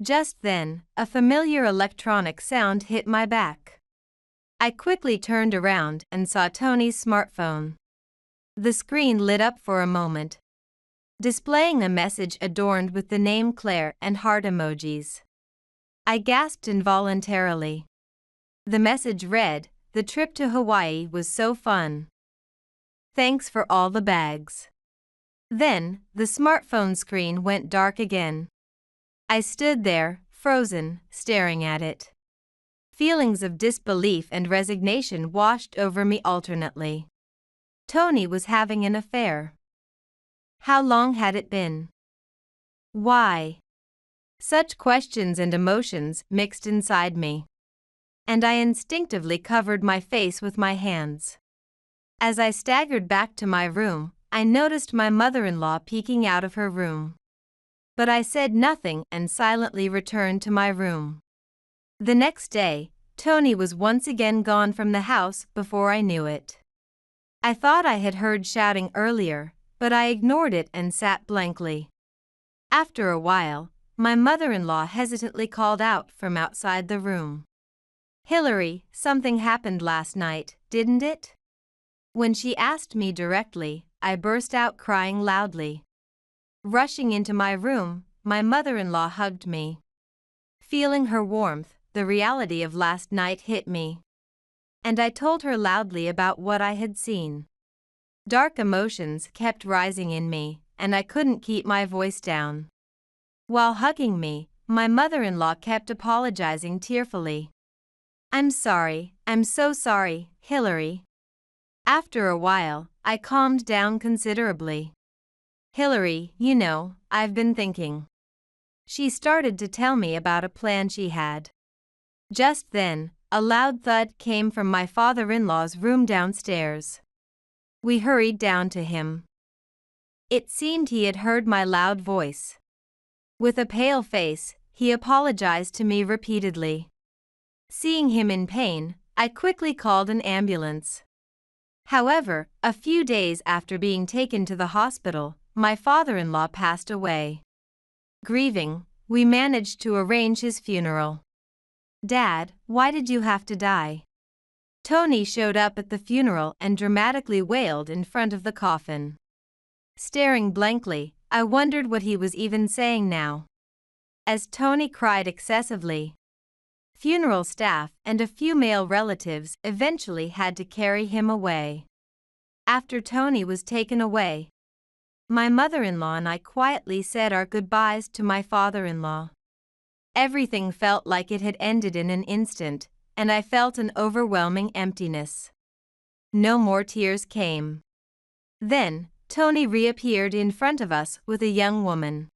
Just then, a familiar electronic sound hit my back. I quickly turned around and saw Tony's smartphone. The screen lit up for a moment, displaying a message adorned with the name Claire and heart emojis. I gasped involuntarily. The message read, "The trip to Hawaii was so fun. Thanks for all the bags." Then, the smartphone screen went dark again. I stood there, frozen, staring at it. Feelings of disbelief and resignation washed over me alternately. Tony was having an affair. How long had it been? Why? Such questions and emotions mixed inside me, and I instinctively covered my face with my hands. As I staggered back to my room, I noticed my mother-in-law peeking out of her room. But I said nothing and silently returned to my room. The next day, Tony was once again gone from the house before I knew it. I thought I had heard shouting earlier, but I ignored it and sat blankly. After a while, my mother-in-law hesitantly called out from outside the room. "Hillary, something happened last night, didn't it?" When she asked me directly, I burst out crying loudly. Rushing into my room, my mother-in-law hugged me. Feeling her warmth, the reality of last night hit me, and I told her loudly about what I had seen. Dark emotions kept rising in me, and I couldn't keep my voice down. While hugging me, my mother-in-law kept apologizing tearfully. I'm so sorry, Hillary." After a while, I calmed down considerably. "Hillary, you know, I've been thinking." She started to tell me about a plan she had. Just then, a loud thud came from my father-in-law's room downstairs. We hurried down to him. It seemed he had heard my loud voice. With a pale face, he apologized to me repeatedly. Seeing him in pain, I quickly called an ambulance. However, a few days after being taken to the hospital, my father-in-law passed away. Grieving, we managed to arrange his funeral. "Dad, why did you have to die?" Tony showed up at the funeral and dramatically wailed in front of the coffin. Staring blankly, I wondered what he was even saying now. As Tony cried excessively, funeral staff and a few male relatives eventually had to carry him away. After Tony was taken away, my mother-in-law and I quietly said our goodbyes to my father-in-law. Everything felt like it had ended in an instant, and I felt an overwhelming emptiness. No more tears came. Then, Tony reappeared in front of us with a young woman.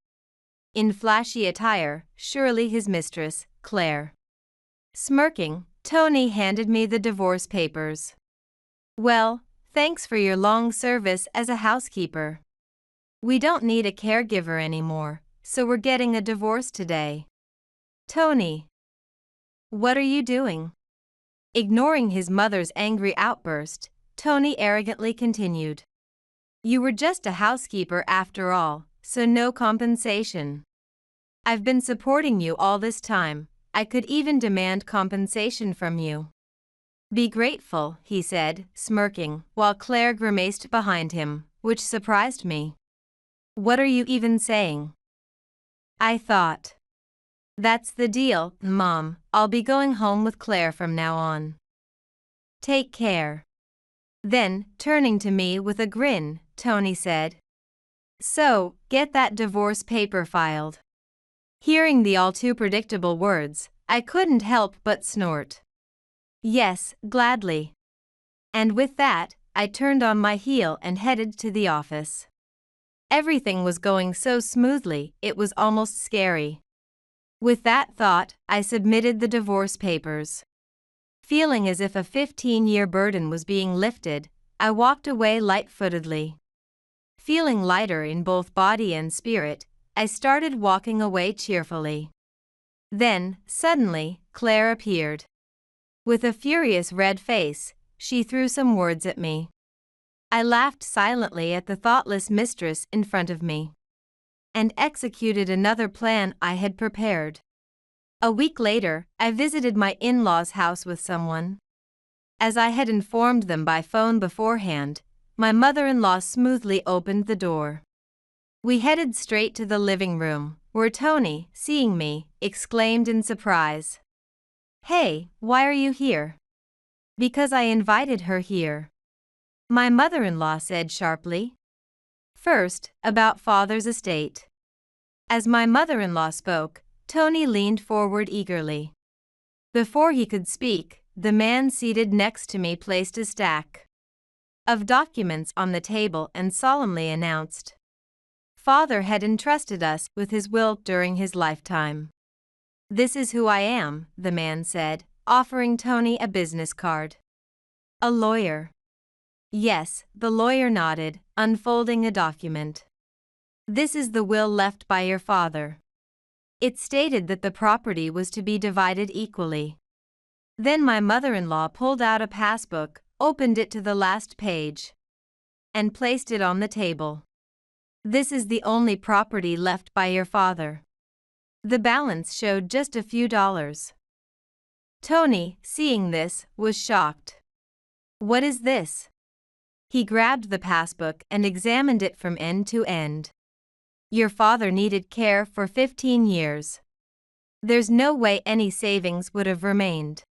In flashy attire, surely his mistress, Claire. Smirking, Tony handed me the divorce papers. "Well, thanks for your long service as a housekeeper. We don't need a caregiver anymore, so we're getting a divorce today." "Tony, what are you doing?" Ignoring his mother's angry outburst, Tony arrogantly continued. "You were just a housekeeper after all, so no compensation. I've been supporting you all this time. I could even demand compensation from you." "Be grateful," he said, smirking, while Claire grimaced behind him, which surprised me. "What are you even saying?" I thought. "That's the deal, Mom. I'll be going home with Claire from now on. Take care." Then, turning to me with a grin, Tony said, "So, get that divorce paper filed." Hearing the all-too-predictable words, I couldn't help but snort. "Yes, gladly." And with that, I turned on my heel and headed to the office. Everything was going so smoothly, it was almost scary. With that thought, I submitted the divorce papers. Feeling as if a 15-year burden was being lifted, I walked away light-footedly. Feeling lighter in both body and spirit, I started walking away cheerfully. Then, suddenly, Claire appeared. With a furious red face, she threw some words at me. I laughed silently at the thoughtless mistress in front of me, and executed another plan I had prepared. A week later, I visited my in-laws' house with someone. As I had informed them by phone beforehand, my mother-in-law smoothly opened the door. We headed straight to the living room, where Tony, seeing me, exclaimed in surprise, "Hey, why are you here?" "Because I invited her here," my mother-in-law said sharply. First, about father's estate. As my mother-in-law spoke, Tony leaned forward eagerly. Before he could speak, the man seated next to me placed a stack of documents on the table and solemnly announced, "Father had entrusted us with his will during his lifetime." "This is who I am," the man said, offering Tony a business card. "A lawyer?" "Yes," the lawyer nodded, unfolding a document. "This is the will left by your father. It stated that the property was to be divided equally." Then my mother-in-law pulled out a passbook, opened it to the last page, and placed it on the table. "This is the only property left by your father." The balance showed just a few dollars. Tony, seeing this, was shocked. "What is this?" He grabbed the passbook and examined it from end to end. "Your father needed care for 15 years. There's no way any savings would have remained."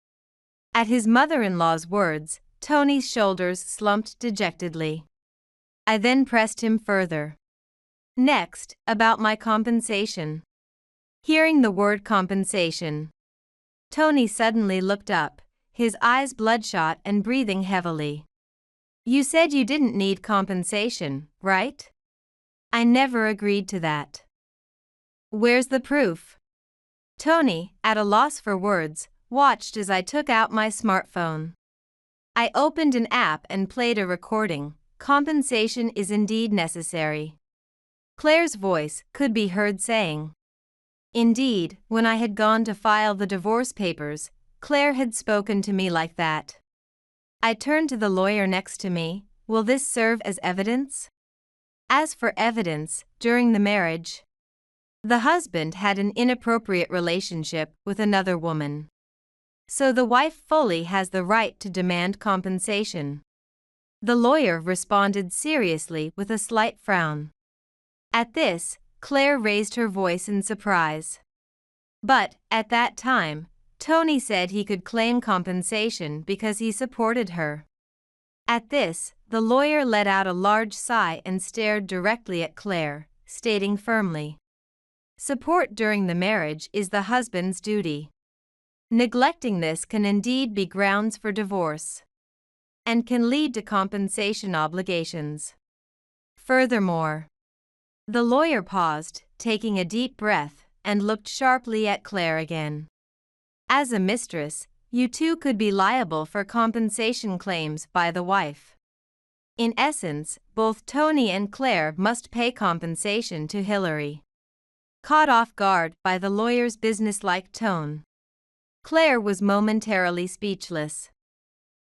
At his mother-in-law's words, Tony's shoulders slumped dejectedly. I then pressed him further. "Next, about my compensation." Hearing the word compensation, Tony suddenly looked up, his eyes bloodshot and breathing heavily. "You said you didn't need compensation, right?" "I never agreed to that." "Where's the proof?" Tony, at a loss for words, watched as I took out my smartphone. I opened an app and played a recording. "Compensation is indeed necessary." Claire's voice could be heard saying. Indeed, when I had gone to file the divorce papers, Claire had spoken to me like that. I turned to the lawyer next to me. "Will this serve as evidence?" As for evidence, during the marriage, the husband had an inappropriate relationship with another woman. So the wife fully has the right to demand compensation. The lawyer responded seriously with a slight frown. At this, Claire raised her voice in surprise. But, at that time, Tony said he could claim compensation because he supported her. At this, the lawyer let out a large sigh and stared directly at Claire, stating firmly, "Support during the marriage is the husband's duty. Neglecting this can indeed be grounds for divorce, and can lead to compensation obligations. Furthermore," the lawyer paused, taking a deep breath, and looked sharply at Claire again. "As a mistress, you too could be liable for compensation claims by the wife. In essence, both Tony and Claire must pay compensation to Hillary." Caught off guard by the lawyer's businesslike tone, Claire was momentarily speechless.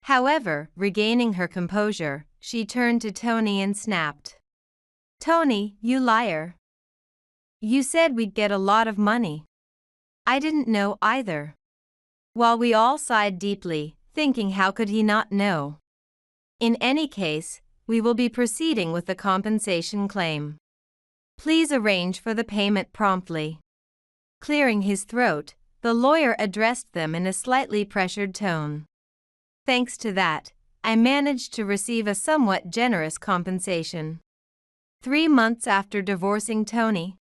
However, regaining her composure, she turned to Tony and snapped, "Tony, you liar. You said we'd get a lot of money." "I didn't know either." While we all sighed deeply, thinking how could he not know. "In any case, we will be proceeding with the compensation claim. Please arrange for the payment promptly." Clearing his throat, the lawyer addressed them in a slightly pressured tone. Thanks to that, I managed to receive a somewhat generous compensation. 3 months after divorcing Tony,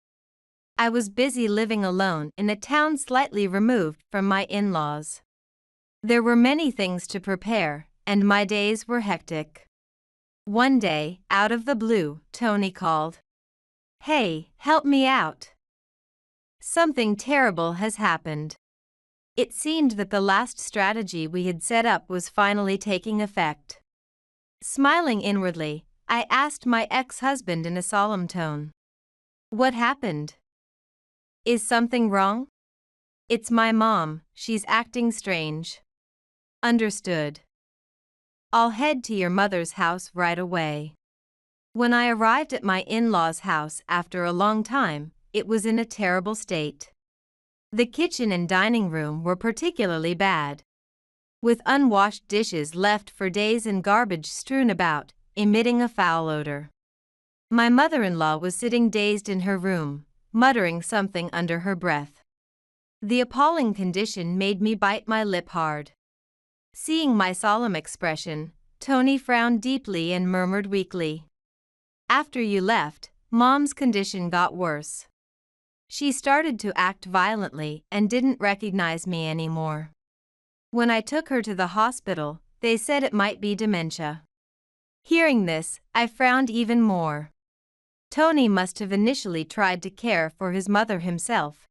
I was busy living alone in a town slightly removed from my in-laws. There were many things to prepare, and my days were hectic. One day, out of the blue, Tony called. "Hey, help me out. Something terrible has happened." It seemed that the last strategy we had set up was finally taking effect. Smiling inwardly, I asked my ex-husband in a solemn tone, "What happened?" Is something wrong? It's my mom, she's acting strange. Understood. I'll head to your mother's house right away. When I arrived at my in-laws' house after a long time, it was in a terrible state. The kitchen and dining room were particularly bad, with unwashed dishes left for days and garbage strewn about, emitting a foul odor. My mother-in-law was sitting dazed in her room, muttering something under her breath. The appalling condition made me bite my lip hard. Seeing my solemn expression, Tony frowned deeply and murmured weakly, "After you left, Mom's condition got worse. She started to act violently and didn't recognize me anymore. When I took her to the hospital, they said it might be dementia." Hearing this, I frowned even more. Tony must have initially tried to care for his mother himself,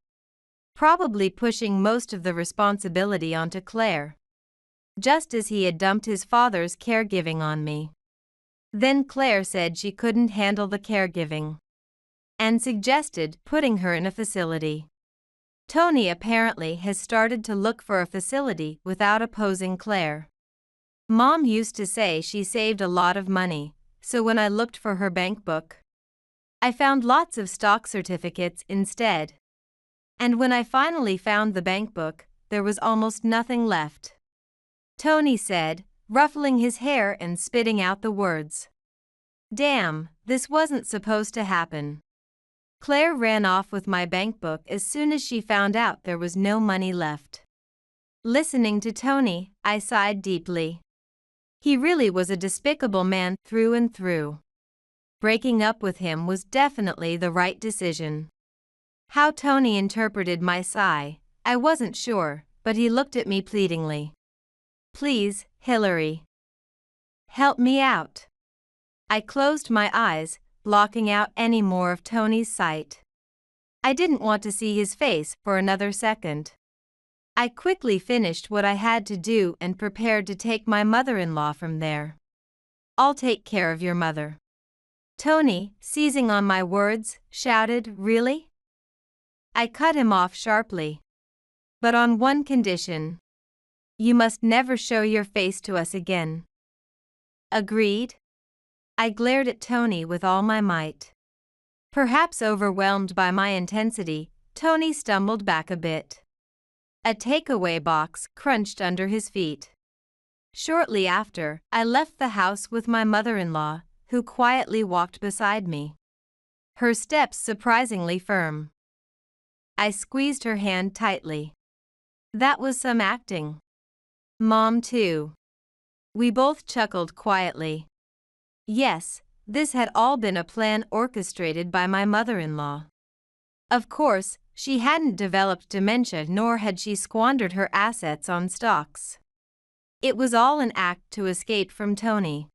probably pushing most of the responsibility onto Claire, just as he had dumped his father's caregiving on me. Then Claire said she couldn't handle the caregiving and suggested putting her in a facility. Tony apparently has started to look for a facility without opposing Claire. Mom used to say she saved a lot of money, so when I looked for her bank book, I found lots of stock certificates instead. And when I finally found the bank book, there was almost nothing left. Tony said, ruffling his hair and spitting out the words, "Damn, this wasn't supposed to happen." Claire ran off with my bank book as soon as she found out there was no money left. Listening to Tony, I sighed deeply. He really was a despicable man through and through. Breaking up with him was definitely the right decision. How Tony interpreted my sigh, I wasn't sure, but he looked at me pleadingly. "Please, Hillary. Help me out." I closed my eyes, blocking out any more of Tony's sight. I didn't want to see his face for another second. I quickly finished what I had to do and prepared to take my mother-in-law from there. "I'll take care of your mother." Tony, seizing on my words, shouted, "Really?" I cut him off sharply. "But on one condition. You must never show your face to us again." "Agreed?" I glared at Tony with all my might. Perhaps overwhelmed by my intensity, Tony stumbled back a bit. A takeaway box crunched under his feet. Shortly after, I left the house with my mother-in-law, who quietly walked beside me, her steps surprisingly firm. I squeezed her hand tightly. That was some acting. Mom too. We both chuckled quietly. Yes, this had all been a plan orchestrated by my mother-in-law. Of course, she hadn't developed dementia nor had she squandered her assets on stocks. It was all an act to escape from Tony.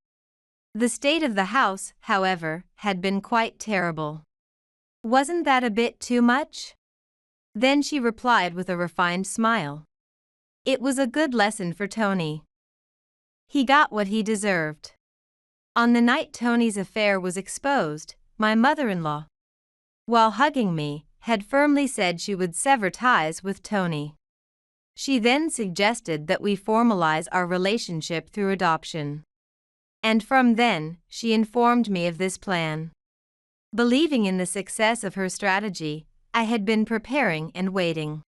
The state of the house, however, had been quite terrible. Wasn't that a bit too much? Then she replied with a refined smile. It was a good lesson for Tony. He got what he deserved. On the night Tony's affair was exposed, my mother-in-law, while hugging me, had firmly said she would sever ties with Tony. She then suggested that we formalize our relationship through adoption. And from then, she informed me of this plan. Believing in the success of her strategy, I had been preparing and waiting.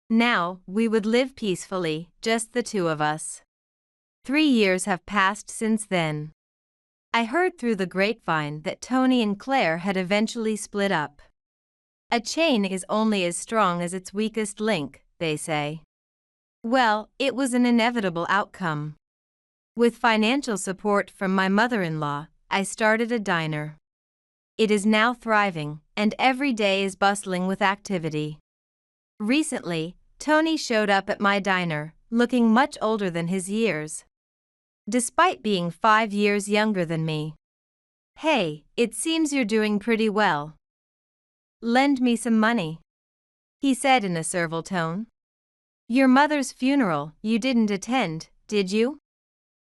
Now, we would live peacefully, just the two of us. 3 years have passed since then. I heard through the grapevine that Tony and Claire had eventually split up. A chain is only as strong as its weakest link, they say. Well, it was an inevitable outcome. With financial support from my mother-in-law, I started a diner. It is now thriving, and every day is bustling with activity. Recently, Tony showed up at my diner, looking much older than his years, despite being 5 years younger than me. "Hey, it seems you're doing pretty well. Lend me some money," he said in a servile tone. "Your mother's funeral you didn't attend, did you?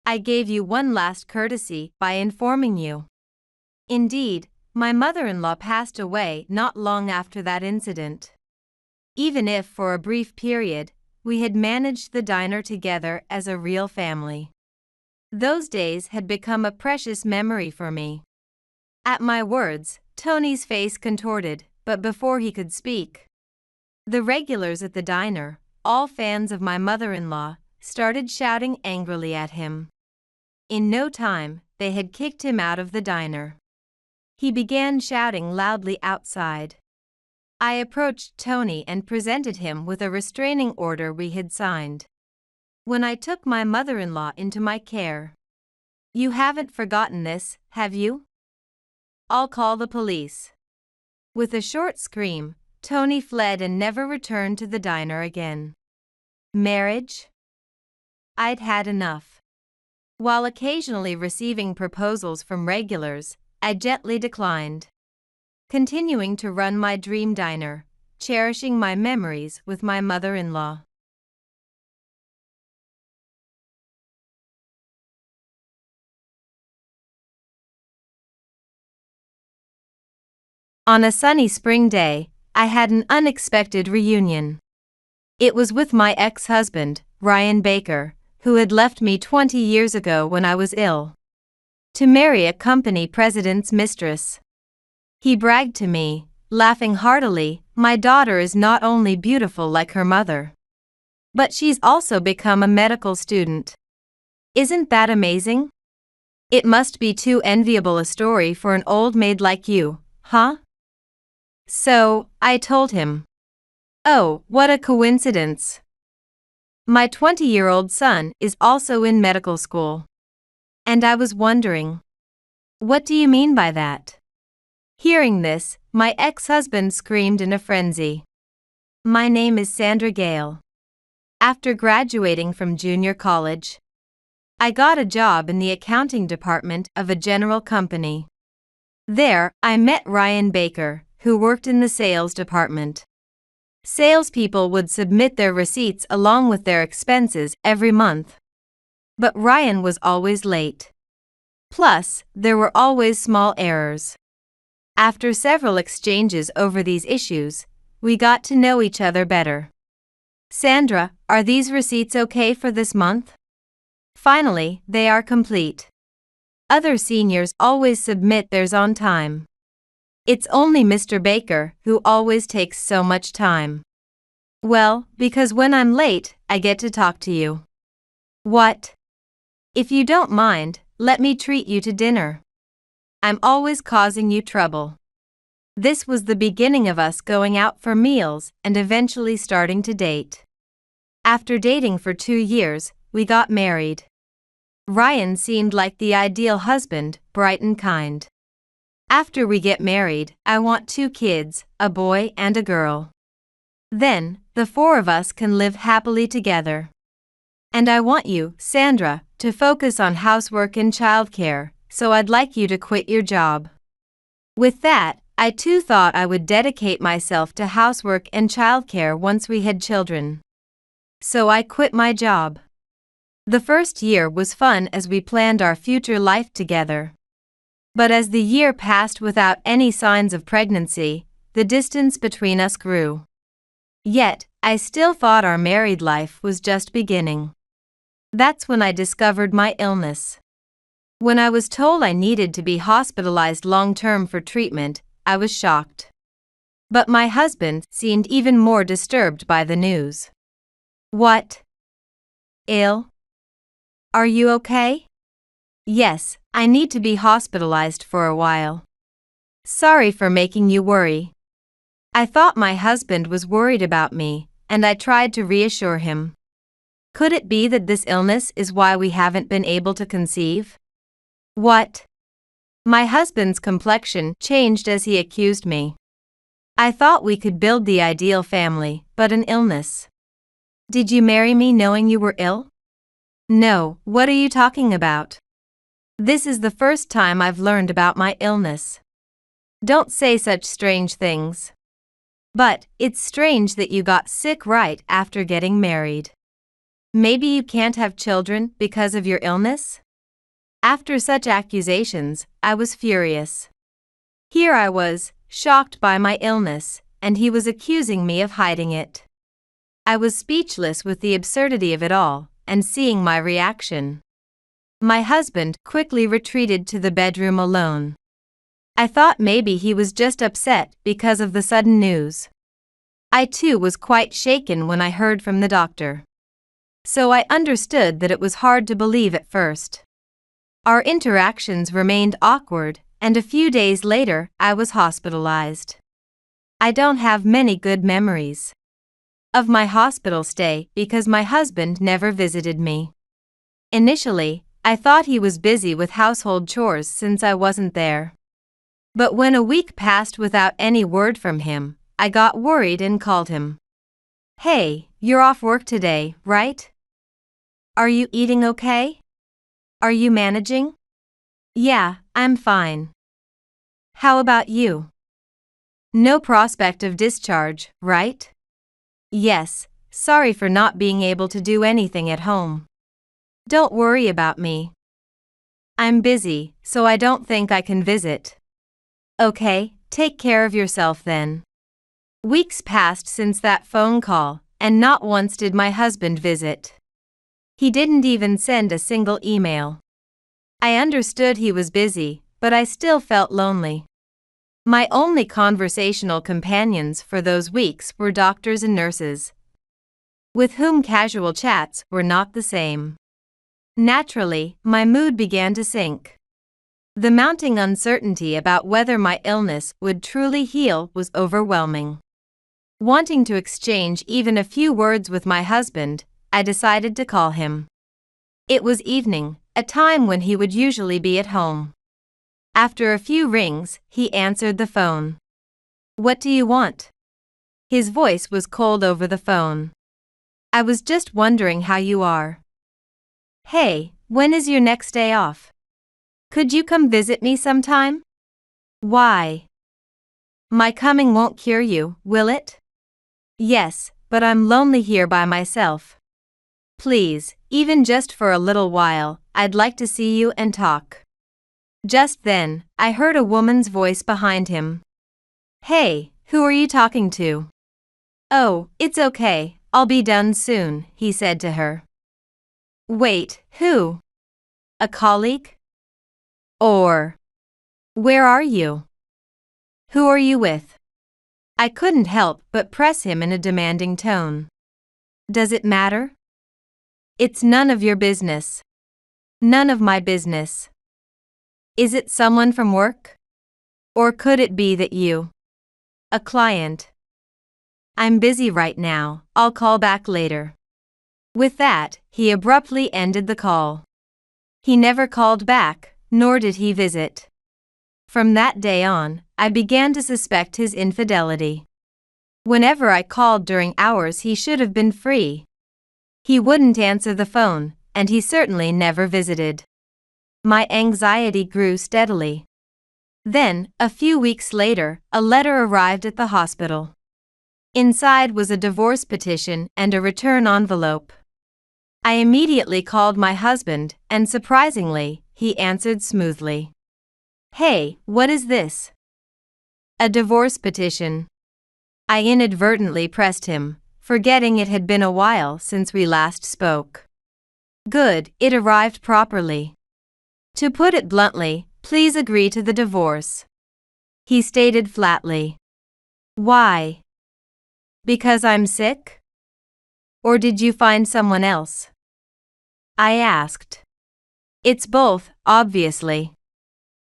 I gave you one last courtesy by informing you. Indeed, my mother-in-law passed away not long after that incident." even if for a brief period, we had managed the diner together as a real family. Those days had become a precious memory for me. At my words, Tony's face contorted, but before he could speak, the regulars at the diner, all fans of my mother-in-law, started shouting angrily at him. In no time, they had kicked him out of the diner. He began shouting loudly outside. I approached Tony and presented him with a restraining order we had signed when I took my mother-in-law into my care. You haven't forgotten this, have you? I'll call the police. With a short scream, Tony fled and never returned to the diner again. Marriage? I'd had enough. While occasionally receiving proposals from regulars, I gently declined, continuing to run my dream diner, cherishing my memories with my mother-in-law. On a sunny spring day, I had an unexpected reunion. It was with my ex-husband, Ryan Baker, who had left me 20 years ago when I was ill, to marry a company president's mistress. He bragged to me, laughing heartily, my daughter is not only beautiful like her mother, but she's also become a medical student. Isn't that amazing? It must be too enviable a story for an old maid like you, huh? So, I told him. Oh, what a coincidence. My 20-year-old son is also in medical school. And I was wondering, what do you mean by that? Hearing this, my ex-husband screamed in a frenzy. My name is Sandra Gale. After graduating from junior college, I got a job in the accounting department of a general company. There, I met Ryan Baker, who worked in the sales department. Salespeople would submit their receipts along with their expenses every month. But Ryan was always late. Plus, there were always small errors. After several exchanges over these issues, we got to know each other better. Sandra, are these receipts okay for this month? Finally, they are complete. Other seniors always submit theirs on time. It's only Mr. Baker who always takes so much time. Well, because when I'm late, I get to talk to you. What? If you don't mind, let me treat you to dinner. I'm always causing you trouble. This was the beginning of us going out for meals and eventually starting to date. After dating for 2 years, we got married. Ryan seemed like the ideal husband, bright and kind. After we get married, I want 2 kids, a boy and a girl. Then, the 4 of us can live happily together. And I want you, Sandra, to focus on housework and childcare, so I'd like you to quit your job. With that, I too thought I would dedicate myself to housework and childcare once we had children. So I quit my job. The first year was fun as we planned our future life together. But as the year passed without any signs of pregnancy, the distance between us grew. Yet, I still thought our married life was just beginning. That's when I discovered my illness. When I was told I needed to be hospitalized long-term for treatment, I was shocked. But my husband seemed even more disturbed by the news. What? Ill? Are you okay? Yes, I need to be hospitalized for a while. Sorry for making you worry. I thought my husband was worried about me, and I tried to reassure him. Could it be that this illness is why we haven't been able to conceive? What? My husband's complexion changed as he accused me. I thought we could build the ideal family, but an illness. Did you marry me knowing you were ill? No, what are you talking about? This is the first time I've learned about my illness. Don't say such strange things. But, it's strange that you got sick right after getting married. Maybe you can't have children because of your illness? After such accusations, I was furious. Here I was, shocked by my illness, and he was accusing me of hiding it. I was speechless with the absurdity of it all, and seeing my reaction. My husband quickly retreated to the bedroom alone. I thought maybe he was just upset because of the sudden news. I too was quite shaken when I heard from the doctor. So I understood that it was hard to believe at first. Our interactions remained awkward, and a few days later I was hospitalized. I don't have many good memories of my hospital stay because my husband never visited me. Initially, I thought he was busy with household chores since I wasn't there. But when a week passed without any word from him, I got worried and called him. "Hey, you're off work today, right? Are you eating okay? Are you managing?" "Yeah, I'm fine. How about you? No prospect of discharge, right?" "Yes, sorry for not being able to do anything at home. Don't worry about me. I'm busy, so I don't think I can visit." "Okay, take care of yourself then." Weeks passed since that phone call, and not once did my husband visit. He didn't even send a single email. I understood he was busy, but I still felt lonely. My only conversational companions for those weeks were doctors and nurses, with whom casual chats were not the same. Naturally, my mood began to sink. The mounting uncertainty about whether my illness would truly heal was overwhelming. Wanting to exchange even a few words with my husband, I decided to call him. It was evening, a time when he would usually be at home. After a few rings, he answered the phone. "What do you want?" His voice was cold over the phone. "I was just wondering how you are. Hey, when is your next day off? Could you come visit me sometime?" "Why? My coming won't cure you, will it?" "Yes, but I'm lonely here by myself. Please, even just for a little while, I'd like to see you and talk." Just then, I heard a woman's voice behind him. "Hey, who are you talking to?" "Oh, it's okay, I'll be done soon," he said to her. "Wait, who? A colleague? Or where are you? Who are you with?" I couldn't help but press him in a demanding tone. "Does it matter?" "It's none of your business." "None of my business." "Is it someone from work? Or could it be that you?" "A client." "I'm busy right now, I'll call back later." With that, he abruptly ended the call. He never called back, nor did he visit. From that day on, I began to suspect his infidelity. Whenever I called during hours he should have been free, he wouldn't answer the phone, and he certainly never visited. My anxiety grew steadily. Then, a few weeks later, a letter arrived at the hospital. Inside was a divorce petition and a return envelope. I immediately called my husband, and surprisingly, he answered smoothly. "Hey, what is this?" "A divorce petition." I inadvertently pressed him, forgetting it had been a while since we last spoke. "Good, it arrived properly. To put it bluntly, please agree to the divorce," he stated flatly. "Why? Because I'm sick? Or did you find someone else?" I asked. "It's both, obviously.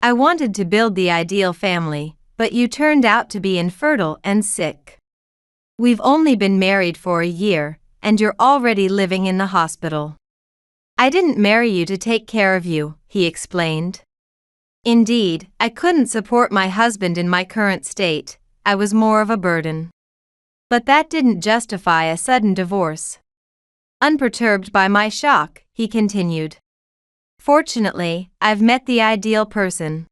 I wanted to build the ideal family, but you turned out to be infertile and sick. We've only been married for a year, and you're already living in the hospital. I didn't marry you to take care of you," he explained. Indeed, I couldn't support my husband in my current state, I was more of a burden. But that didn't justify a sudden divorce. Unperturbed by my shock, he continued. "Fortunately, I've met the ideal person.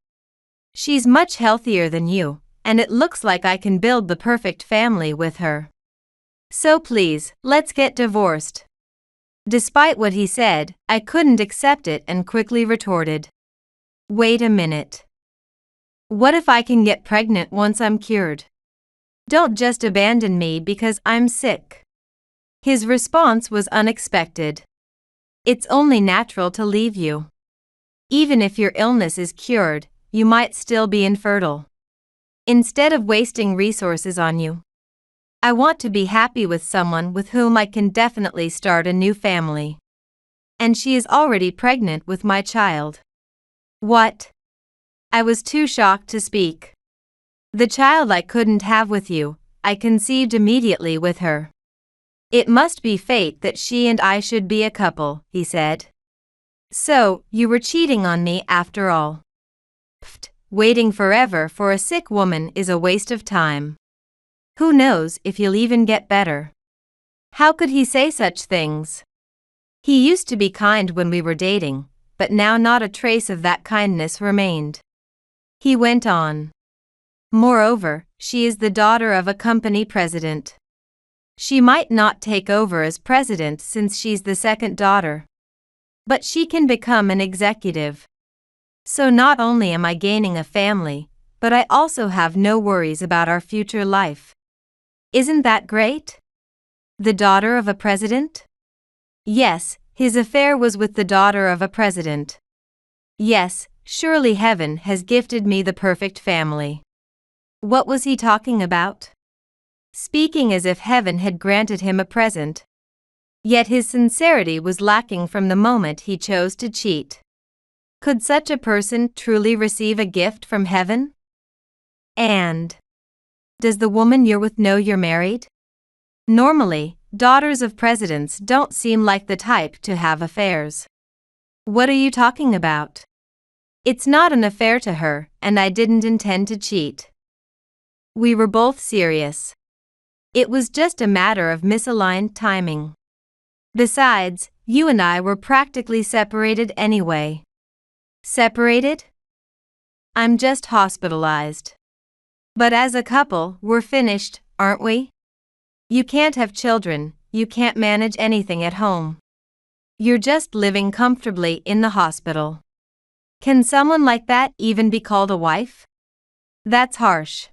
She's much healthier than you, and it looks like I can build the perfect family with her. So please, let's get divorced." Despite what he said, I couldn't accept it and quickly retorted. "Wait a minute. What if I can get pregnant once I'm cured?" Don't just abandon me because I'm sick. His response was unexpected. It's only natural to leave you. Even if your illness is cured, you might still be infertile. Instead of wasting resources on you, I want to be happy with someone with whom I can definitely start a new family. And she is already pregnant with my child. What? I was too shocked to speak. The child I couldn't have with you, I conceived immediately with her. It must be fate that she and I should be a couple, he said. So, you were cheating on me after all. Pfft, waiting forever for a sick woman is a waste of time. Who knows if you'll even get better? How could he say such things? He used to be kind when we were dating, but now not a trace of that kindness remained. He went on. Moreover, she is the daughter of a company president. She might not take over as president since she's the second daughter. But she can become an executive. So not only am I gaining a family, but I also have no worries about our future life. Isn't that great? The daughter of a president? Yes, his affair was with the daughter of a president. Yes, surely heaven has gifted me the perfect family. What was he talking about? Speaking as if heaven had granted him a present. Yet his sincerity was lacking from the moment he chose to cheat. Could such a person truly receive a gift from heaven? And does the woman you're with know you're married? Normally, daughters of presidents don't seem like the type to have affairs. What are you talking about? It's not an affair to her, and I didn't intend to cheat. We were both serious. It was just a matter of misaligned timing. Besides, you and I were practically separated anyway. Separated? I'm just hospitalized. But as a couple, we're finished, aren't we? You can't have children, you can't manage anything at home. You're just living comfortably in the hospital. Can someone like that even be called a wife? That's harsh.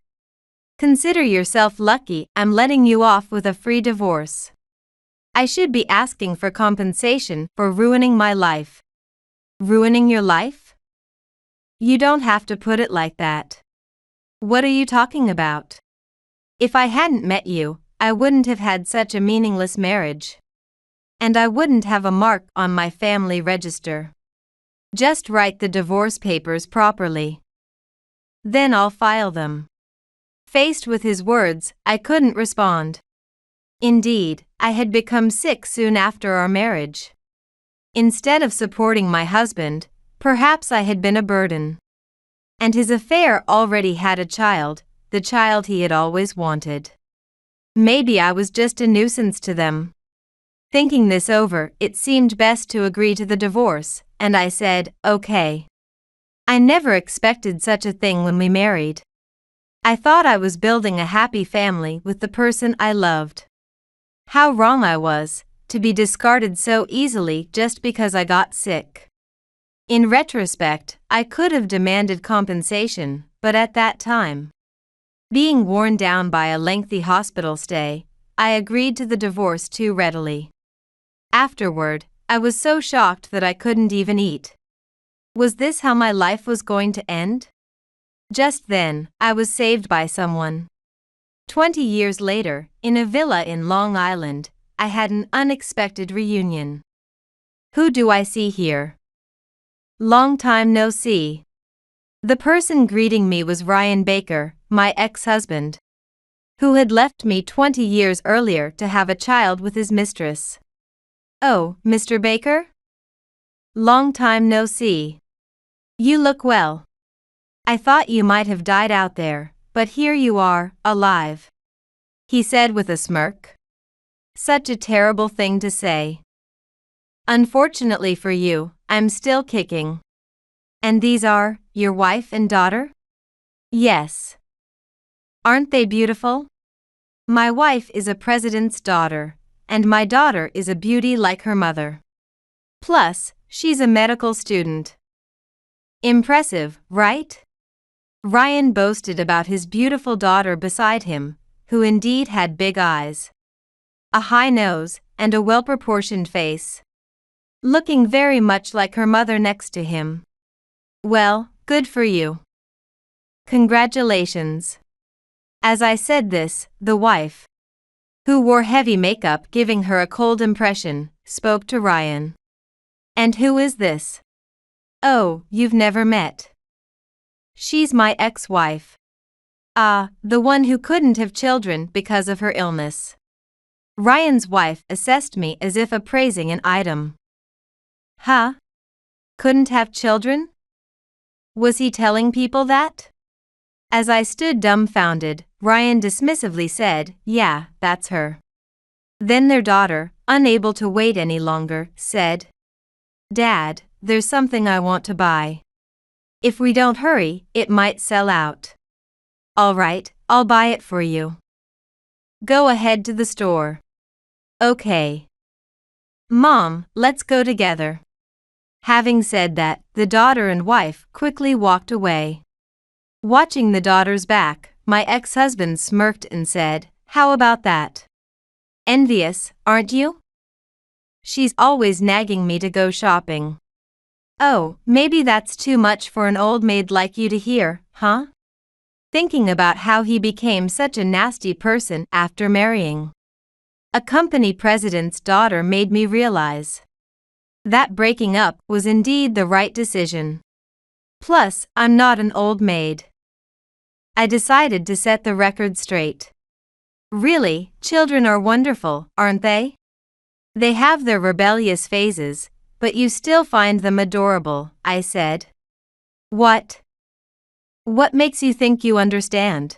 Consider yourself lucky I'm letting you off with a free divorce. I should be asking for compensation for ruining my life. Ruining your life? You don't have to put it like that. What are you talking about? If I hadn't met you, I wouldn't have had such a meaningless marriage. And I wouldn't have a mark on my family register. Just write the divorce papers properly. Then I'll file them. Faced with his words, I couldn't respond. Indeed, I had become sick soon after our marriage. Instead of supporting my husband, perhaps I had been a burden. And his affair already had a child, the child he had always wanted. Maybe I was just a nuisance to them. Thinking this over, it seemed best to agree to the divorce, and I said, okay. I never expected such a thing when we married. I thought I was building a happy family with the person I loved. How wrong I was, to be discarded so easily just because I got sick. In retrospect, I could have demanded compensation, but at that time, being worn down by a lengthy hospital stay, I agreed to the divorce too readily. Afterward, I was so shocked that I couldn't even eat. Was this how my life was going to end? Just then, I was saved by someone. 20 years later, in a villa in Long Island, I had an unexpected reunion. Who do I see here? Long time no see. The person greeting me was Ryan Baker, my ex-husband, who had left me 20 years earlier to have a child with his mistress. Oh, Mr. Baker? Long time no see. You look well. I thought you might have died out there, but here you are, alive. He said with a smirk. Such a terrible thing to say. Unfortunately for you, I'm still kicking. And these are your wife and daughter? Yes. Aren't they beautiful? My wife is a president's daughter, and my daughter is a beauty like her mother. Plus, she's a medical student. Impressive, right? Ryan boasted about his beautiful daughter beside him, who indeed had big eyes, a high nose, and a well-proportioned face, looking very much like her mother next to him. Well, good for you. Congratulations. As I said this, the wife, who wore heavy makeup giving her a cold impression, spoke to Ryan. And who is this? Oh, you've never met. She's my ex-wife. Ah, the one who couldn't have children because of her illness. Ryan's wife assessed me as if appraising an item. Huh? Couldn't have children? Was he telling people that? As I stood dumbfounded, Ryan dismissively said, "Yeah, that's her." Then their daughter, unable to wait any longer, said, "Dad, there's something I want to buy. If we don't hurry, it might sell out." "All right, I'll buy it for you. Go ahead to the store." "Okay. Mom, let's go together." Having said that, the daughter and wife quickly walked away. Watching the daughter's back, my ex-husband smirked and said, "How about that? Envious, aren't you? She's always nagging me to go shopping." "Oh, maybe that's too much for an old maid like you to hear, huh?" Thinking about how he became such a nasty person after marrying a company president's daughter made me realize that breaking up was indeed the right decision. Plus, I'm not an old maid. I decided to set the record straight. Really, children are wonderful, aren't they? They have their rebellious phases, but you still find them adorable, I said. What? What makes you think you understand?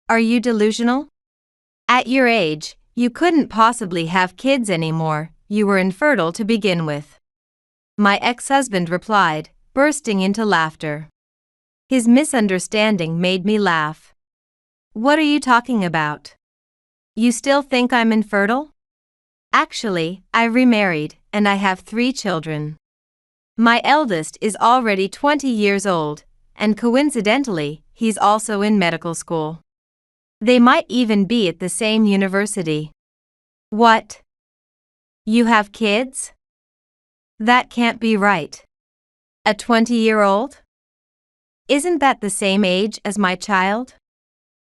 Are you delusional? At your age, you couldn't possibly have kids anymore, you were infertile to begin with. My ex-husband replied, bursting into laughter. His misunderstanding made me laugh. What are you talking about? You still think I'm infertile? Actually, I remarried, and I have 3 children. My eldest is already 20 years old, and coincidentally, he's also in medical school. They might even be at the same university. What? You have kids? That can't be right. A 20-year-old? Isn't that the same age as my child?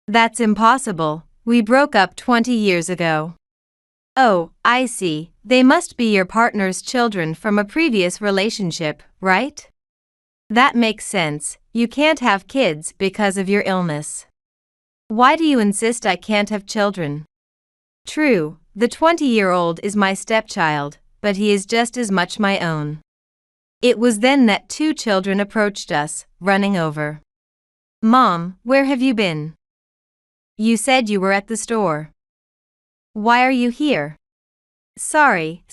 That's impossible, we broke up 20 years ago. Oh, I see, they must be your partner's children from a previous relationship, right? That makes sense, you can't have kids because of your illness. Why do you insist I can't have children? True, the 20-year-old is my stepchild, but he is just as much my own. It was then that 2 children approached us, running over. Mom, where have you been? You said you were at the store. Why are you here? Sorry,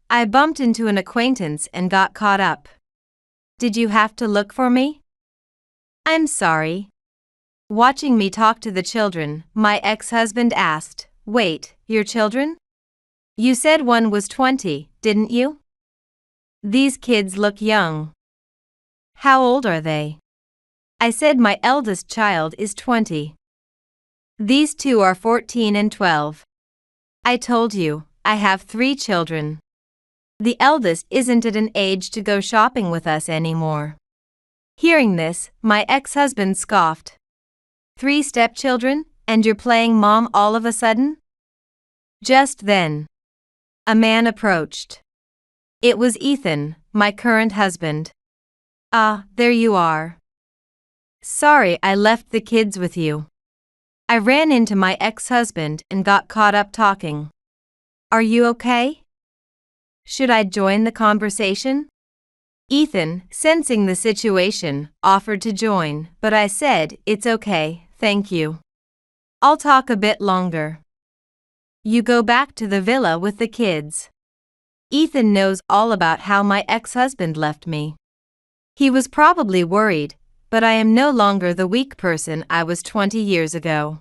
I bumped into an acquaintance and got caught up. Did you have to look for me? I'm sorry. Watching me talk to the children, my ex-husband asked, Wait, your children? You said one was 20, didn't you? These kids look young. How old are they? I said my eldest child is 20. These 2 are 14 and 12. I told you, I have 3 children. The eldest isn't at an age to go shopping with us anymore. Hearing this, my ex-husband scoffed. 3 stepchildren, and you're playing mom all of a sudden? Just then, a man approached. It was Ethan, my current husband. Ah, there you are. Sorry I left the kids with you. I ran into my ex-husband and got caught up talking. Are you okay? Should I join the conversation? Ethan, sensing the situation, offered to join, but I said, it's okay, thank you. I'll talk a bit longer. You go back to the villa with the kids. Ethan knows all about how my ex-husband left me. He was probably worried, but I am no longer the weak person I was 20 years ago.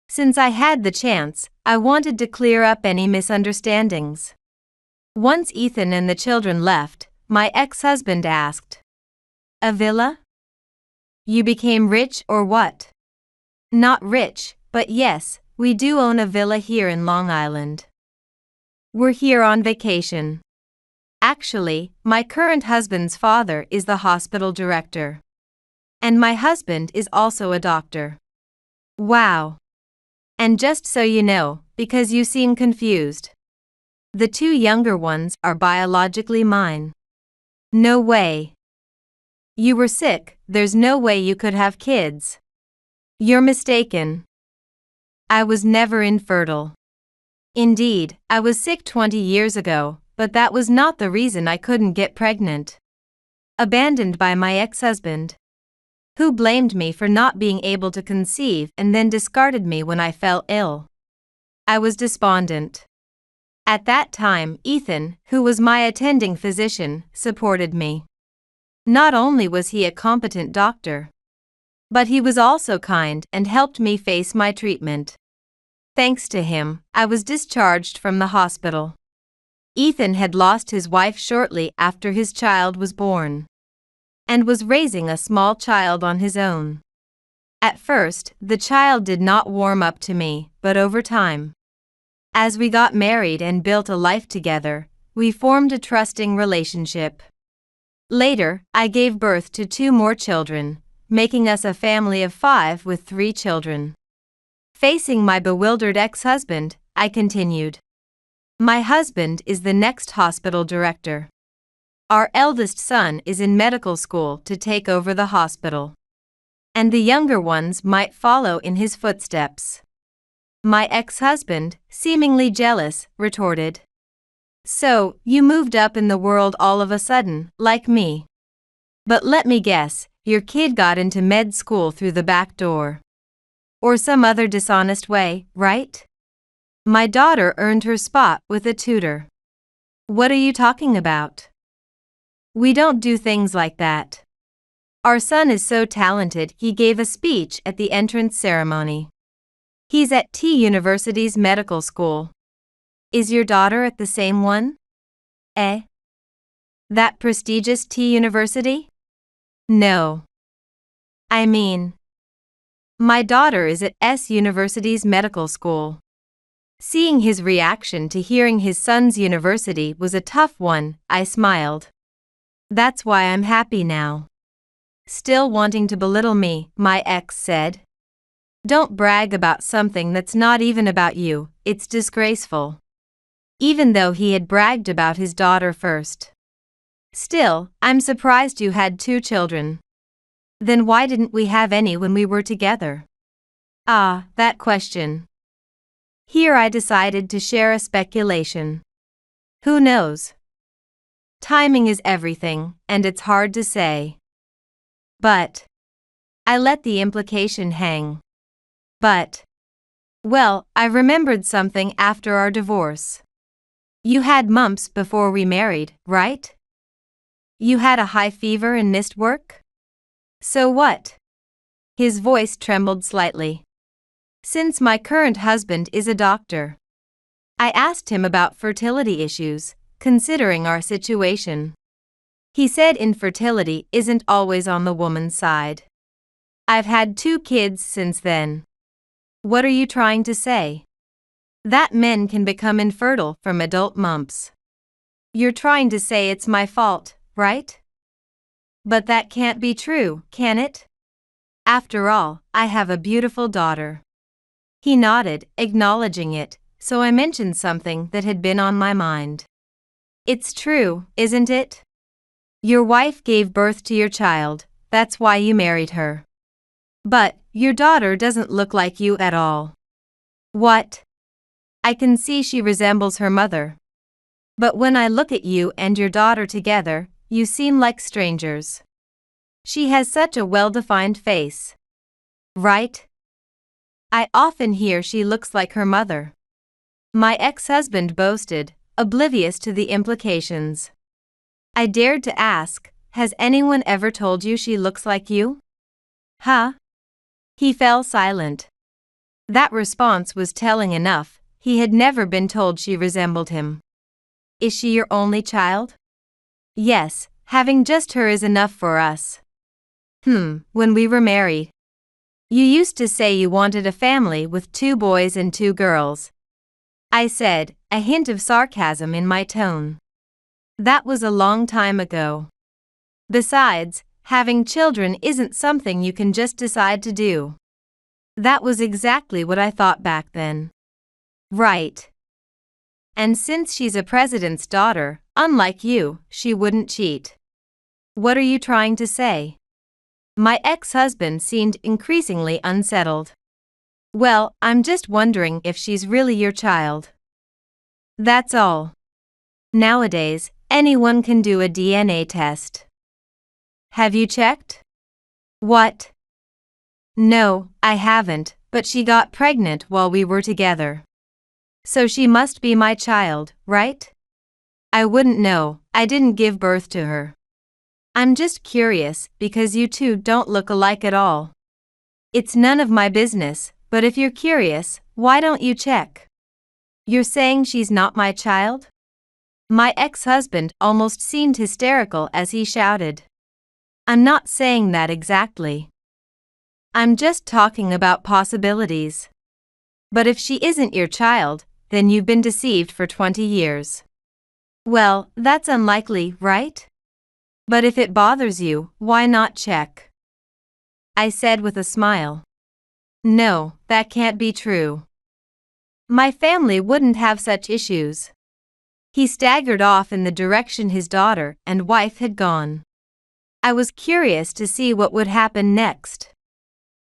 Since I had the chance, I wanted to clear up any misunderstandings. Once Ethan and the children left, my ex-husband asked, A villa? You became rich or what? Not rich, But yes, we do own a villa here in Long Island. We're here on vacation. Actually, my current husband's father is the hospital director. And my husband is also a doctor. Wow. And just so you know, because you seem confused, the two younger ones are biologically mine. No way. You were sick, there's no way you could have kids. You're mistaken. I was never infertile. Indeed, I was sick 20 years ago, but that was not the reason I couldn't get pregnant. Abandoned by my ex-husband, who blamed me for not being able to conceive and then discarded me when I fell ill. I was despondent. At that time, Ethan, who was my attending physician, supported me. Not only was he a competent doctor, but he was also kind and helped me face my treatment. Thanks to him, I was discharged from the hospital. Ethan had lost his wife shortly after his child was born, and was raising a small child on his own. At first, the child did not warm up to me, but over time, as we got married and built a life together, we formed a trusting relationship. Later, I gave birth to 2 more children, making us a family of 5 with 3 children. Facing my bewildered ex-husband, I continued. My husband is the next hospital director. Our eldest son is in medical school to take over the hospital, and the younger ones might follow in his footsteps. My ex-husband, seemingly jealous, retorted. So, you moved up in the world all of a sudden, like me. But let me guess, your kid got into med school through the back door. Or some other dishonest way, right? My daughter earned her spot with a tutor. What are you talking about? We don't do things like that. Our son is so talented he gave a speech at the entrance ceremony. He's at T University's medical school. Is your daughter at the same one? Eh? That prestigious T University? No. I mean, my daughter is at S University's medical school. Seeing his reaction to hearing his son's university was a tough one, I smiled. That's why I'm happy now. Still wanting to belittle me, my ex said. Don't brag about something that's not even about you, it's disgraceful. Even though he had bragged about his daughter first. Still, I'm surprised you had 2 children. Then why didn't we have any when we were together? Ah, that question. Here I decided to share a speculation. Who knows? Timing is everything, and it's hard to say. But I let the implication hang. But, well, I remembered something after our divorce. You had mumps before we married, right? You had a high fever and missed work? So what? His voice trembled slightly. Since my current husband is a doctor, I asked him about fertility issues, considering our situation. He said infertility isn't always on the woman's side. I've had 2 kids since then. What are you trying to say? That men can become infertile from adult mumps. You're trying to say it's my fault, right? But that can't be true, can it? After all, I have a beautiful daughter. He nodded, acknowledging it, so I mentioned something that had been on my mind. It's true, isn't it? Your wife gave birth to your child, that's why you married her. But your daughter doesn't look like you at all. What? I can see she resembles her mother. But when I look at you and your daughter together, you seem like strangers. She has such a well-defined face. Right? I often hear she looks like her mother. My ex-husband boasted, oblivious to the implications. I dared to ask, has anyone ever told you she looks like you? Huh? He fell silent. That response was telling enough, he had never been told she resembled him. Is she your only child? Yes, having just her is enough for us. When we were married. You used to say you wanted a family with 2 boys and 2 girls. I said, a hint of sarcasm in my tone. That was a long time ago. Besides, having children isn't something you can just decide to do. That was exactly what I thought back then. Right. And since she's a president's daughter, unlike you, she wouldn't cheat. What are you trying to say? My ex-husband seemed increasingly unsettled. Well, I'm just wondering if she's really your child. That's all. Nowadays, anyone can do a DNA test. Have you checked? What? No, I haven't, but she got pregnant while we were together. So she must be my child, right? I wouldn't know, I didn't give birth to her. I'm just curious because you two don't look alike at all. It's none of my business, but if you're curious, why don't you check? You're saying she's not my child? My ex-husband almost seemed hysterical as he shouted. I'm not saying that exactly. I'm just talking about possibilities. But if she isn't your child, then you've been deceived for 20 years. Well, that's unlikely, right? But if it bothers you, why not check? I said with a smile. No, that can't be true. My family wouldn't have such issues. He staggered off in the direction his daughter and wife had gone. I was curious to see what would happen next.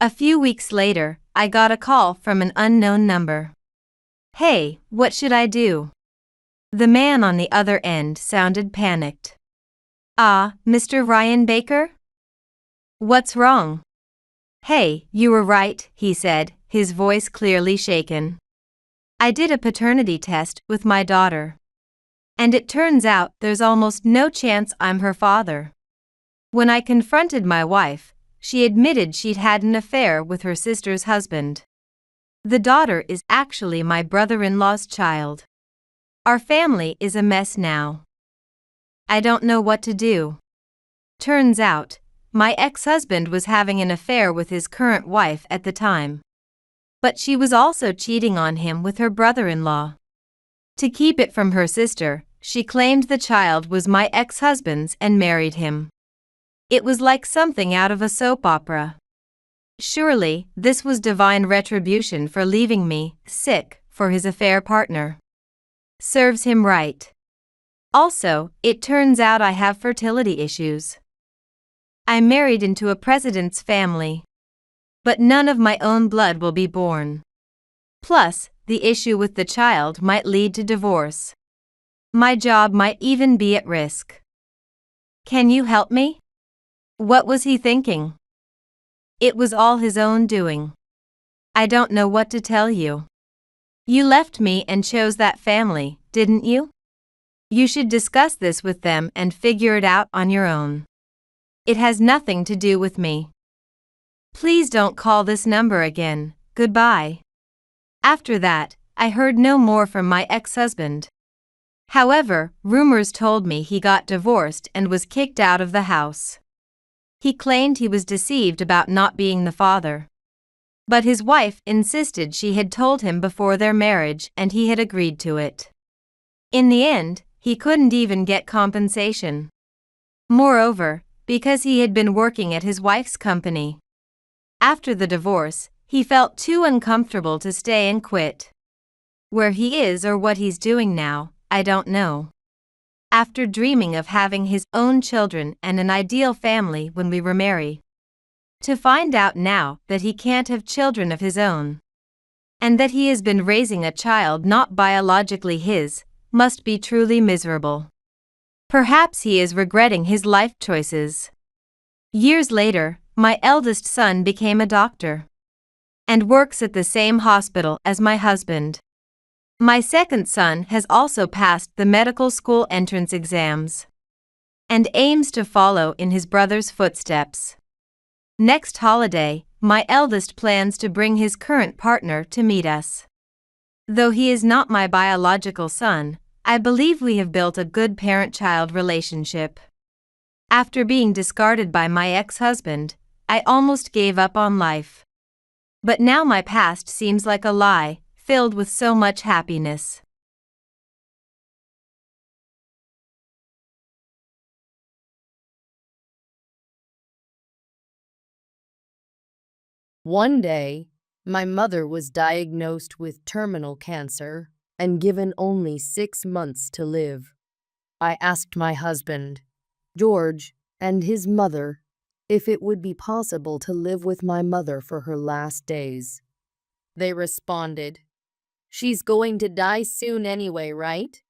A few weeks later, I got a call from an unknown number. Hey, what should I do? The man on the other end sounded panicked. Ah, Mr. Ryan Baker? What's wrong? Hey, you were right, he said, his voice clearly shaken. I did a paternity test with my daughter. And it turns out there's almost no chance I'm her father. When I confronted my wife, she admitted she'd had an affair with her sister's husband. The daughter is actually my brother-in-law's child. Our family is a mess now. I don't know what to do. Turns out, my ex-husband was having an affair with his current wife at the time. But she was also cheating on him with her brother-in-law. To keep it from her sister, she claimed the child was my ex-husband's and married him. It was like something out of a soap opera. Surely, this was divine retribution for leaving me sick for his affair partner. Serves him right. Also, it turns out I have fertility issues. I married into a president's family. But none of my own blood will be born. Plus, the issue with the child might lead to divorce. My job might even be at risk. Can you help me? What was he thinking? It was all his own doing. I don't know what to tell you. You left me and chose that family, didn't you? You should discuss this with them and figure it out on your own. It has nothing to do with me. Please don't call this number again. Goodbye. After that, I heard no more from my ex-husband. However, rumors told me he got divorced and was kicked out of the house. He claimed he was deceived about not being the father. But his wife insisted she had told him before their marriage and he had agreed to it. In the end, he couldn't even get compensation. Moreover, because he had been working at his wife's company. After the divorce, he felt too uncomfortable to stay and quit. Where he is or what he's doing now, I don't know. After dreaming of having his own children and an ideal family when we were married. To find out now that he can't have children of his own. And that he has been raising a child not biologically his, must be truly miserable. Perhaps he is regretting his life choices. Years later, my eldest son became a doctor. And works at the same hospital as my husband. My second son has also passed the medical school entrance exams. And aims to follow in his brother's footsteps. Next holiday, my eldest plans to bring his current partner to meet us. Though he is not my biological son, I believe we have built a good parent-child relationship. After being discarded by my ex-husband, I almost gave up on life. But now my past seems like a lie, filled with so much happiness. One day, my mother was diagnosed with terminal cancer and given only 6 months to live. I asked my husband, George, and his mother if it would be possible to live with my mother for her last days. They responded, "She's going to die soon anyway, right?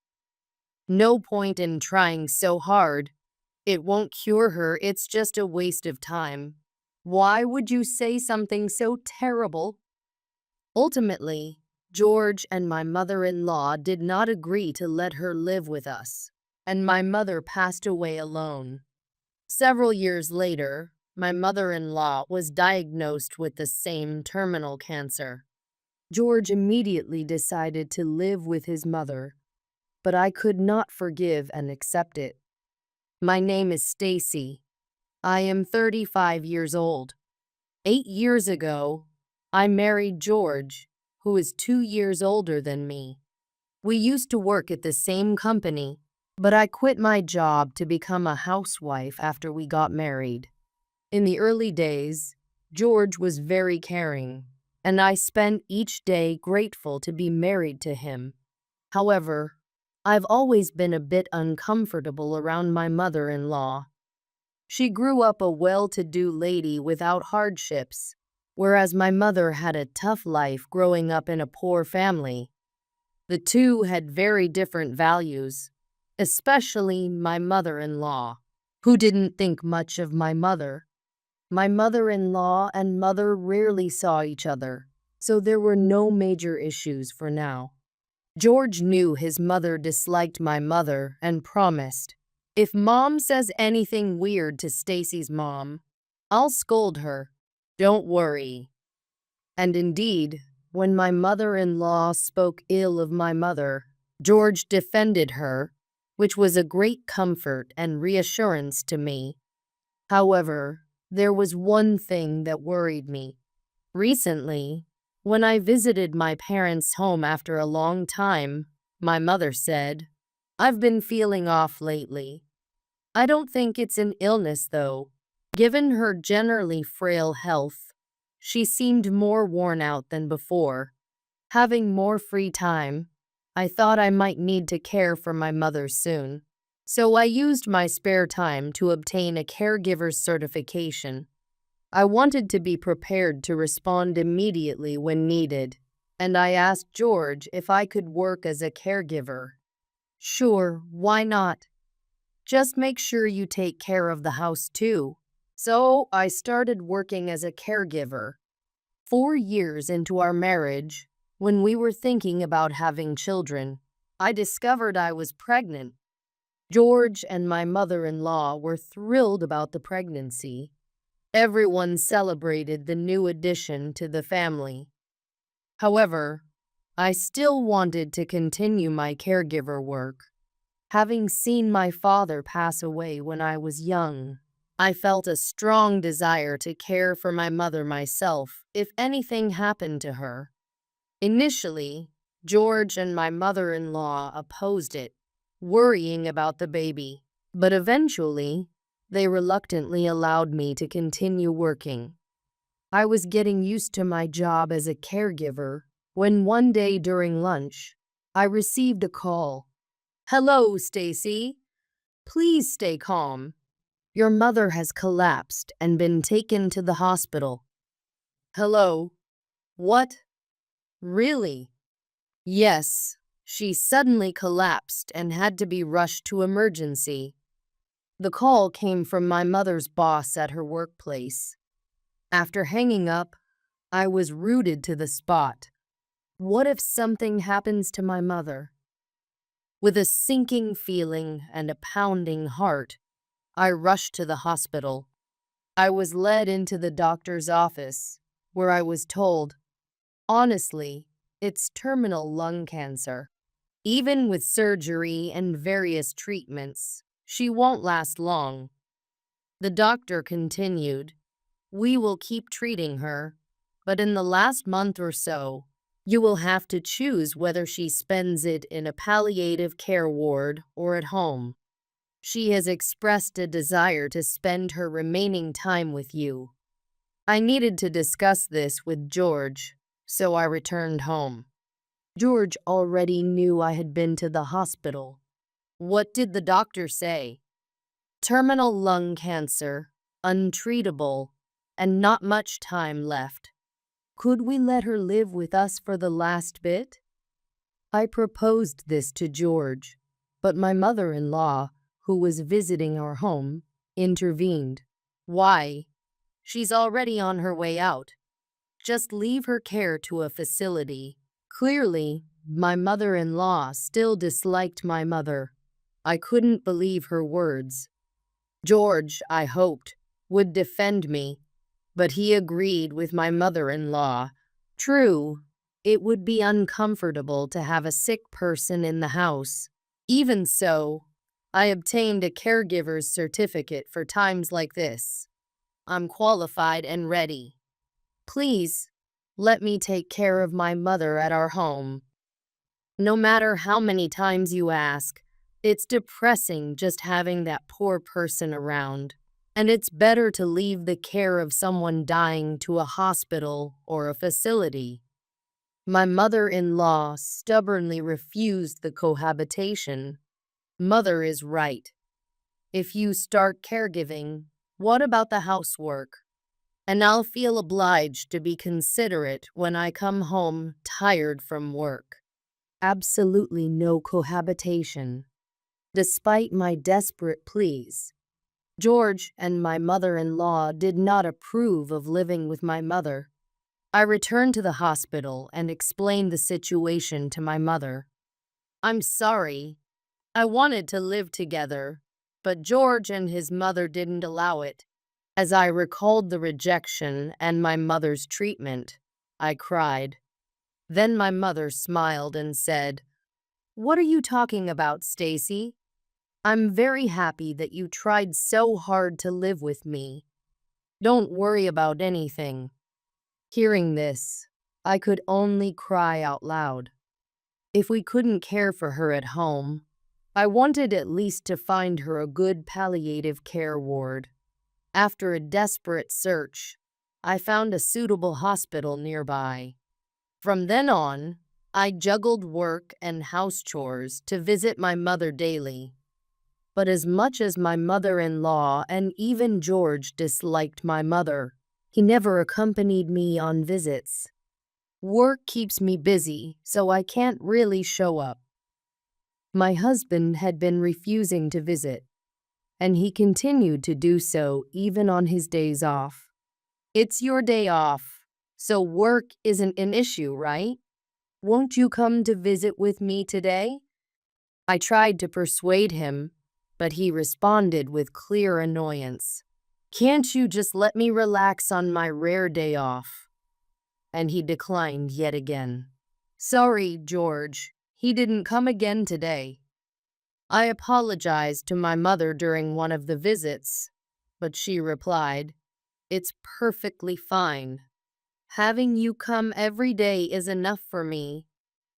No point in trying so hard. It won't cure her, it's just a waste of time. Why would you say something so terrible?" Ultimately, George and my mother-in-law did not agree to let her live with us, and my mother passed away alone. Several years later, my mother-in-law was diagnosed with the same terminal cancer. George immediately decided to live with his mother, but I could not forgive and accept it. My name is Stacy. I am 35 years old. 8 years ago, I married George, who is 2 years older than me. We used to work at the same company, but I quit my job to become a housewife after we got married. In the early days, George was very caring, and I spent each day grateful to be married to him. However, I've always been a bit uncomfortable around my mother-in-law. She grew up a well-to-do lady without hardships, whereas my mother had a tough life growing up in a poor family. The two had very different values, especially my mother-in-law, who didn't think much of my mother. My mother-in-law and mother rarely saw each other, so there were no major issues for now. George knew his mother disliked my mother and promised, "If Mom says anything weird to Stacy's mom, I'll scold her. Don't worry." And indeed, when my mother-in-law spoke ill of my mother, George defended her, which was a great comfort and reassurance to me. However, there was one thing that worried me. Recently, when I visited my parents' home after a long time, my mother said, "I've been feeling off lately. I don't think it's an illness though." Given her generally frail health, she seemed more worn out than before. Having more free time, I thought I might need to care for my mother soon. So I used my spare time to obtain a caregiver's certification. I wanted to be prepared to respond immediately when needed, and I asked George if I could work as a caregiver. "Sure, why not? Just make sure you take care of the house too." So I started working as a caregiver. 4 years into our marriage, when we were thinking about having children, I discovered I was pregnant. George and my mother-in-law were thrilled about the pregnancy. Everyone celebrated the new addition to the family. However, I still wanted to continue my caregiver work. Having seen my father pass away when I was young, I felt a strong desire to care for my mother myself if anything happened to her. Initially, George and my mother-in-law opposed it, worrying about the baby, but eventually, they reluctantly allowed me to continue working. I was getting used to my job as a caregiver when one day during lunch, I received a call. "Hello, Stacy. Please stay calm. Your mother has collapsed and been taken to the hospital." Hello? What? Really? Yes, she suddenly collapsed and had to be rushed to emergency. The call came from my mother's boss at her workplace. After hanging up, I was rooted to the spot. What if something happens to my mother? With a sinking feeling and a pounding heart, I rushed to the hospital. I was led into the doctor's office, where I was told, "Honestly, it's terminal lung cancer. Even with surgery and various treatments, she won't last long." The doctor continued, "We will keep treating her, But in the last month or so, you will have to choose whether she spends it in a palliative care ward or at home. She has expressed a desire to spend her remaining time with you. I needed to discuss this with George, so I returned home. George already knew I had been to the hospital. What did the doctor say? Terminal lung cancer, untreatable, and not much time left. Could we let her live with us for the last bit? I proposed this to George, but my mother-in-law, who was visiting our home, intervened. Why? She's already on her way out. Just leave her care to a facility. Clearly, my mother-in-law still disliked my mother. I couldn't believe her words. George, I hoped, would defend me, but he agreed with my mother-in-law. True, it would be uncomfortable to have a sick person in the house. Even so, I obtained a caregiver's certificate for times like this. I'm qualified and ready. Please, let me take care of my mother at our home. No matter how many times you ask, it's depressing just having that poor person around. And it's better to leave the care of someone dying to a hospital or a facility. My mother-in-law stubbornly refused the cohabitation. Mother is right. If you start caregiving, what about the housework? And I'll feel obliged to be considerate when I come home tired from work. Absolutely no cohabitation. Despite my desperate pleas, George and my mother-in-law did not approve of living with my mother. I returned to the hospital and explained the situation to my mother. I'm sorry. I wanted to live together, but George and his mother didn't allow it. As I recalled the rejection and my mother's treatment, I cried. Then my mother smiled and said, "What are you talking about, Stacy? I'm very happy that you tried so hard to live with me. Don't worry about anything." Hearing this, I could only cry out loud. If we couldn't care for her at home, I wanted at least to find her a good palliative care ward. After a desperate search, I found a suitable hospital nearby. From then on, I juggled work and house chores to visit my mother daily. But as much as my mother-in-law and even George disliked my mother, he never accompanied me on visits. Work keeps me busy, so I can't really show up. My husband had been refusing to visit, and he continued to do so even on his days off. It's your day off, so work isn't an issue, right? Won't you come to visit with me today? I tried to persuade him, but he responded with clear annoyance. Can't you just let me relax on my rare day off? And he declined yet again. Sorry, George, he didn't come again today. I apologized to my mother during one of the visits, but she replied, "It's perfectly fine. Having you come every day is enough for me.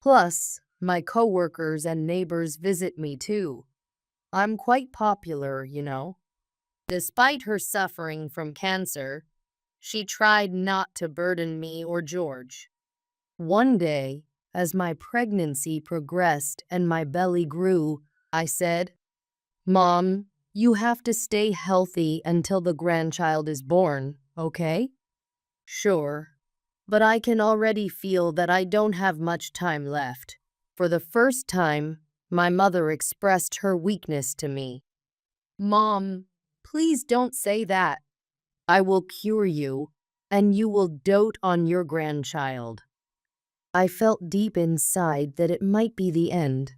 Plus, my coworkers and neighbors visit me too. I'm quite popular, you know." Despite her suffering from cancer, she tried not to burden me or George. One day, as my pregnancy progressed and my belly grew, I said, "Mom, you have to stay healthy until the grandchild is born, okay?" "Sure, but I can already feel that I don't have much time left." For the first time, my mother expressed her weakness to me. "Mom, please don't say that. I will cure you, and you will dote on your grandchild." I felt deep inside that it might be the end,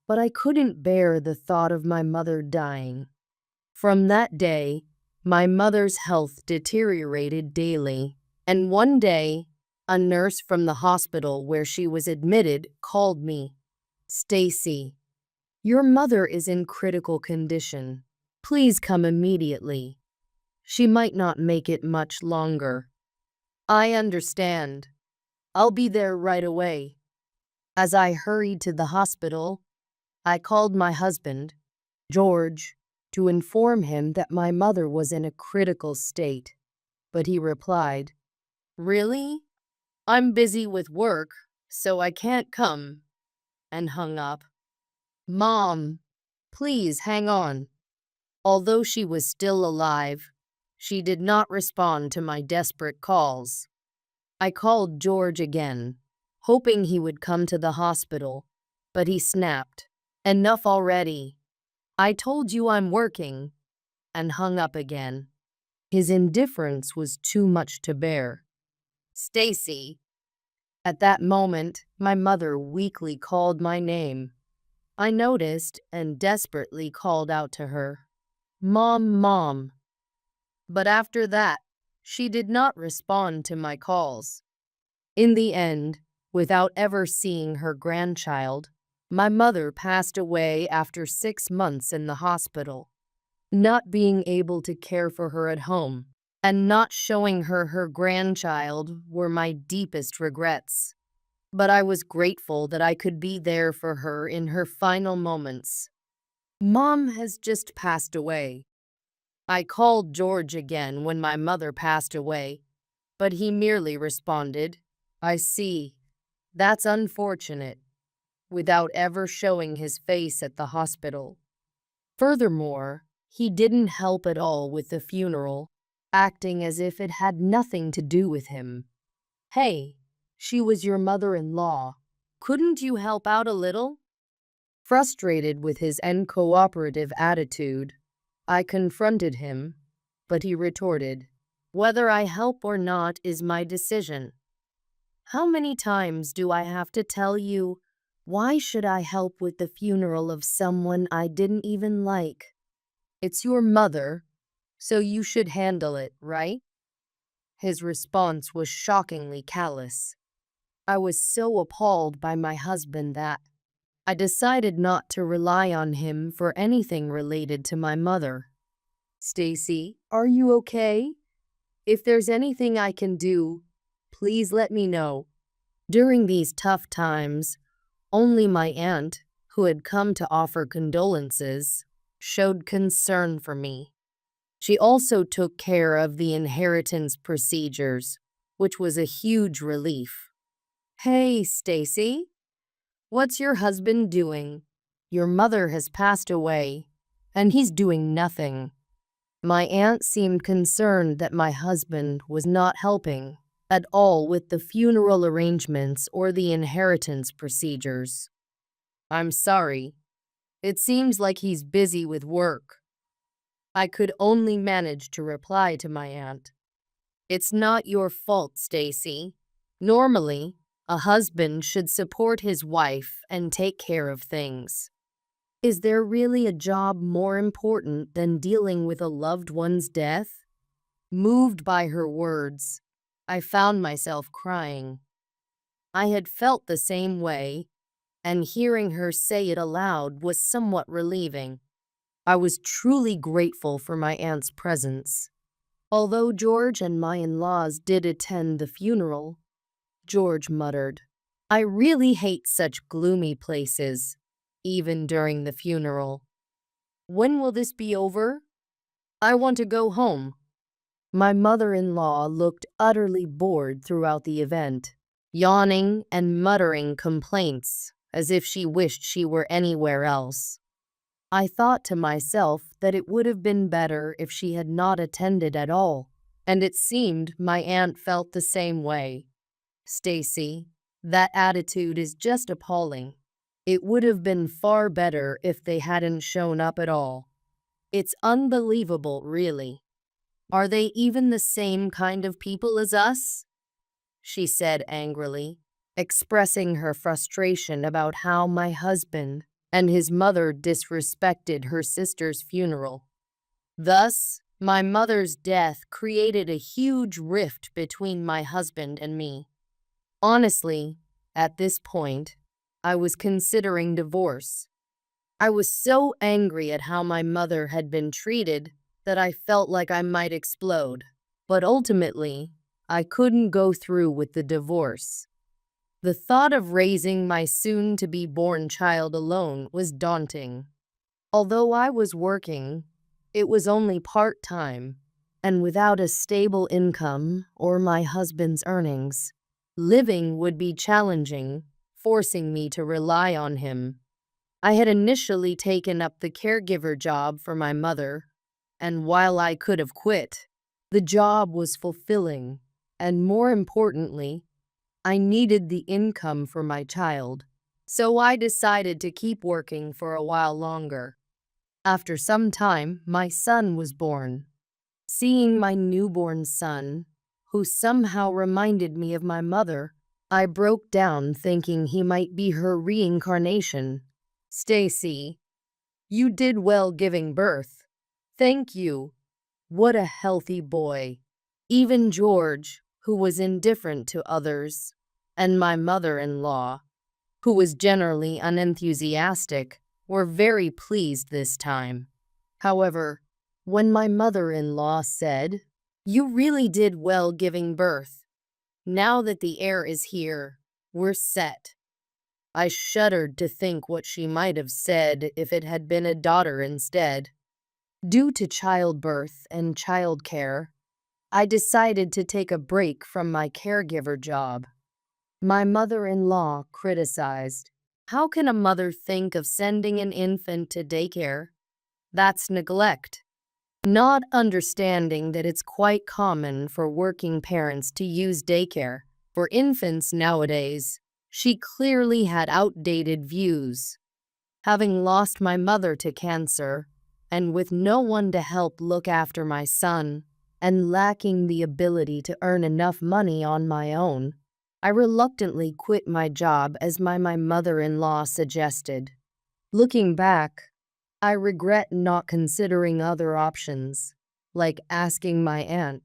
but I couldn't bear the thought of my mother dying. From that day, my mother's health deteriorated daily, and one day, a nurse from the hospital where she was admitted called me. "Stacy, your mother is in critical condition. Please come immediately. She might not make it much longer." I understand. I'll be there right away. As I hurried to the hospital, I called my husband, George, to inform him that my mother was in a critical state. But he replied, "Really? I'm busy with work, so I can't come," and hung up. Mom, please hang on. Although she was still alive, she did not respond to my desperate calls. I called George again, hoping he would come to the hospital, but he snapped, "Enough already. I told you I'm working," and hung up again. His indifference was too much to bear. "Stacy." At that moment, my mother weakly called my name. I noticed and desperately called out to her, "Mom, Mom." But after that, she did not respond to my calls. In the end, without ever seeing her grandchild, my mother passed away after 6 months in the hospital. Not being able to care for her at home and not showing her her grandchild were my deepest regrets. But I was grateful that I could be there for her in her final moments. Mom has just passed away. I called George again when my mother passed away, but he merely responded, "I see. That's unfortunate," without ever showing his face at the hospital. Furthermore, he didn't help at all with the funeral, acting as if it had nothing to do with him. Hey, she was your mother-in-law. Couldn't you help out a little? Frustrated with his uncooperative attitude, I confronted him, but he retorted, "Whether I help or not is my decision. How many times do I have to tell you, why should I help with the funeral of someone I didn't even like? It's your mother, so you should handle it, right?" His response was shockingly callous. I was so appalled by my husband that I decided not to rely on him for anything related to my mother. "Stacy, are you okay? If there's anything I can do, please let me know." During these tough times, only my aunt, who had come to offer condolences, showed concern for me. She also took care of the inheritance procedures, which was a huge relief. "Hey, Stacy, what's your husband doing? Your mother has passed away, and he's doing nothing." My aunt seemed concerned that my husband was not helping at all with the funeral arrangements or the inheritance procedures. "I'm sorry. It seems like he's busy with work." I could only manage to reply to my aunt, "It's not your fault, Stacy. Normally, a husband should support his wife and take care of things. Is there really a job more important than dealing with a loved one's death?" Moved by her words, I found myself crying. I had felt the same way, and hearing her say it aloud was somewhat relieving. I was truly grateful for my aunt's presence. Although George and my in-laws did attend the funeral, George muttered, "I really hate such gloomy places," even during the funeral. "When will this be over? I want to go home." My mother-in-law looked utterly bored throughout the event, yawning and muttering complaints as if she wished she were anywhere else. I thought to myself that it would have been better if she had not attended at all, and it seemed my aunt felt the same way. "Stacy, that attitude is just appalling. It would have been far better if they hadn't shown up at all. It's unbelievable, really. Are they even the same kind of people as us?" she said angrily, expressing her frustration about how my husband and his mother disrespected her sister's funeral. Thus, my mother's death created a huge rift between my husband and me. Honestly, at this point, I was considering divorce. I was so angry at how my mother had been treated that I felt like I might explode. But ultimately, I couldn't go through with the divorce. The thought of raising my soon-to-be-born child alone was daunting. Although I was working, it was only part-time, and without a stable income or my husband's earnings, living would be challenging, forcing me to rely on him. I had initially taken up the caregiver job for my mother, and while I could have quit, the job was fulfilling, and more importantly, I needed the income for my child, so I decided to keep working for a while longer. After some time, my son was born. Seeing my newborn son, who somehow reminded me of my mother, I broke down thinking he might be her reincarnation. "Stacy, you did well giving birth. Thank you. What a healthy boy." Even George, who was indifferent to others, and my mother-in-law, who was generally unenthusiastic, were very pleased this time. However, when my mother-in-law said, "You really did well giving birth. Now that the heir is here, we're set," I shuddered to think what she might have said if it had been a daughter instead. Due to childbirth and childcare, I decided to take a break from my caregiver job. My mother-in-law criticized, "How can a mother think of sending an infant to daycare? That's neglect." Not understanding that it's quite common for working parents to use daycare for infants nowadays, she clearly had outdated views. Having lost my mother to cancer, and with no one to help look after my son, and lacking the ability to earn enough money on my own, I reluctantly quit my job as my mother-in-law suggested. Looking back, I regret not considering other options, like asking my aunt,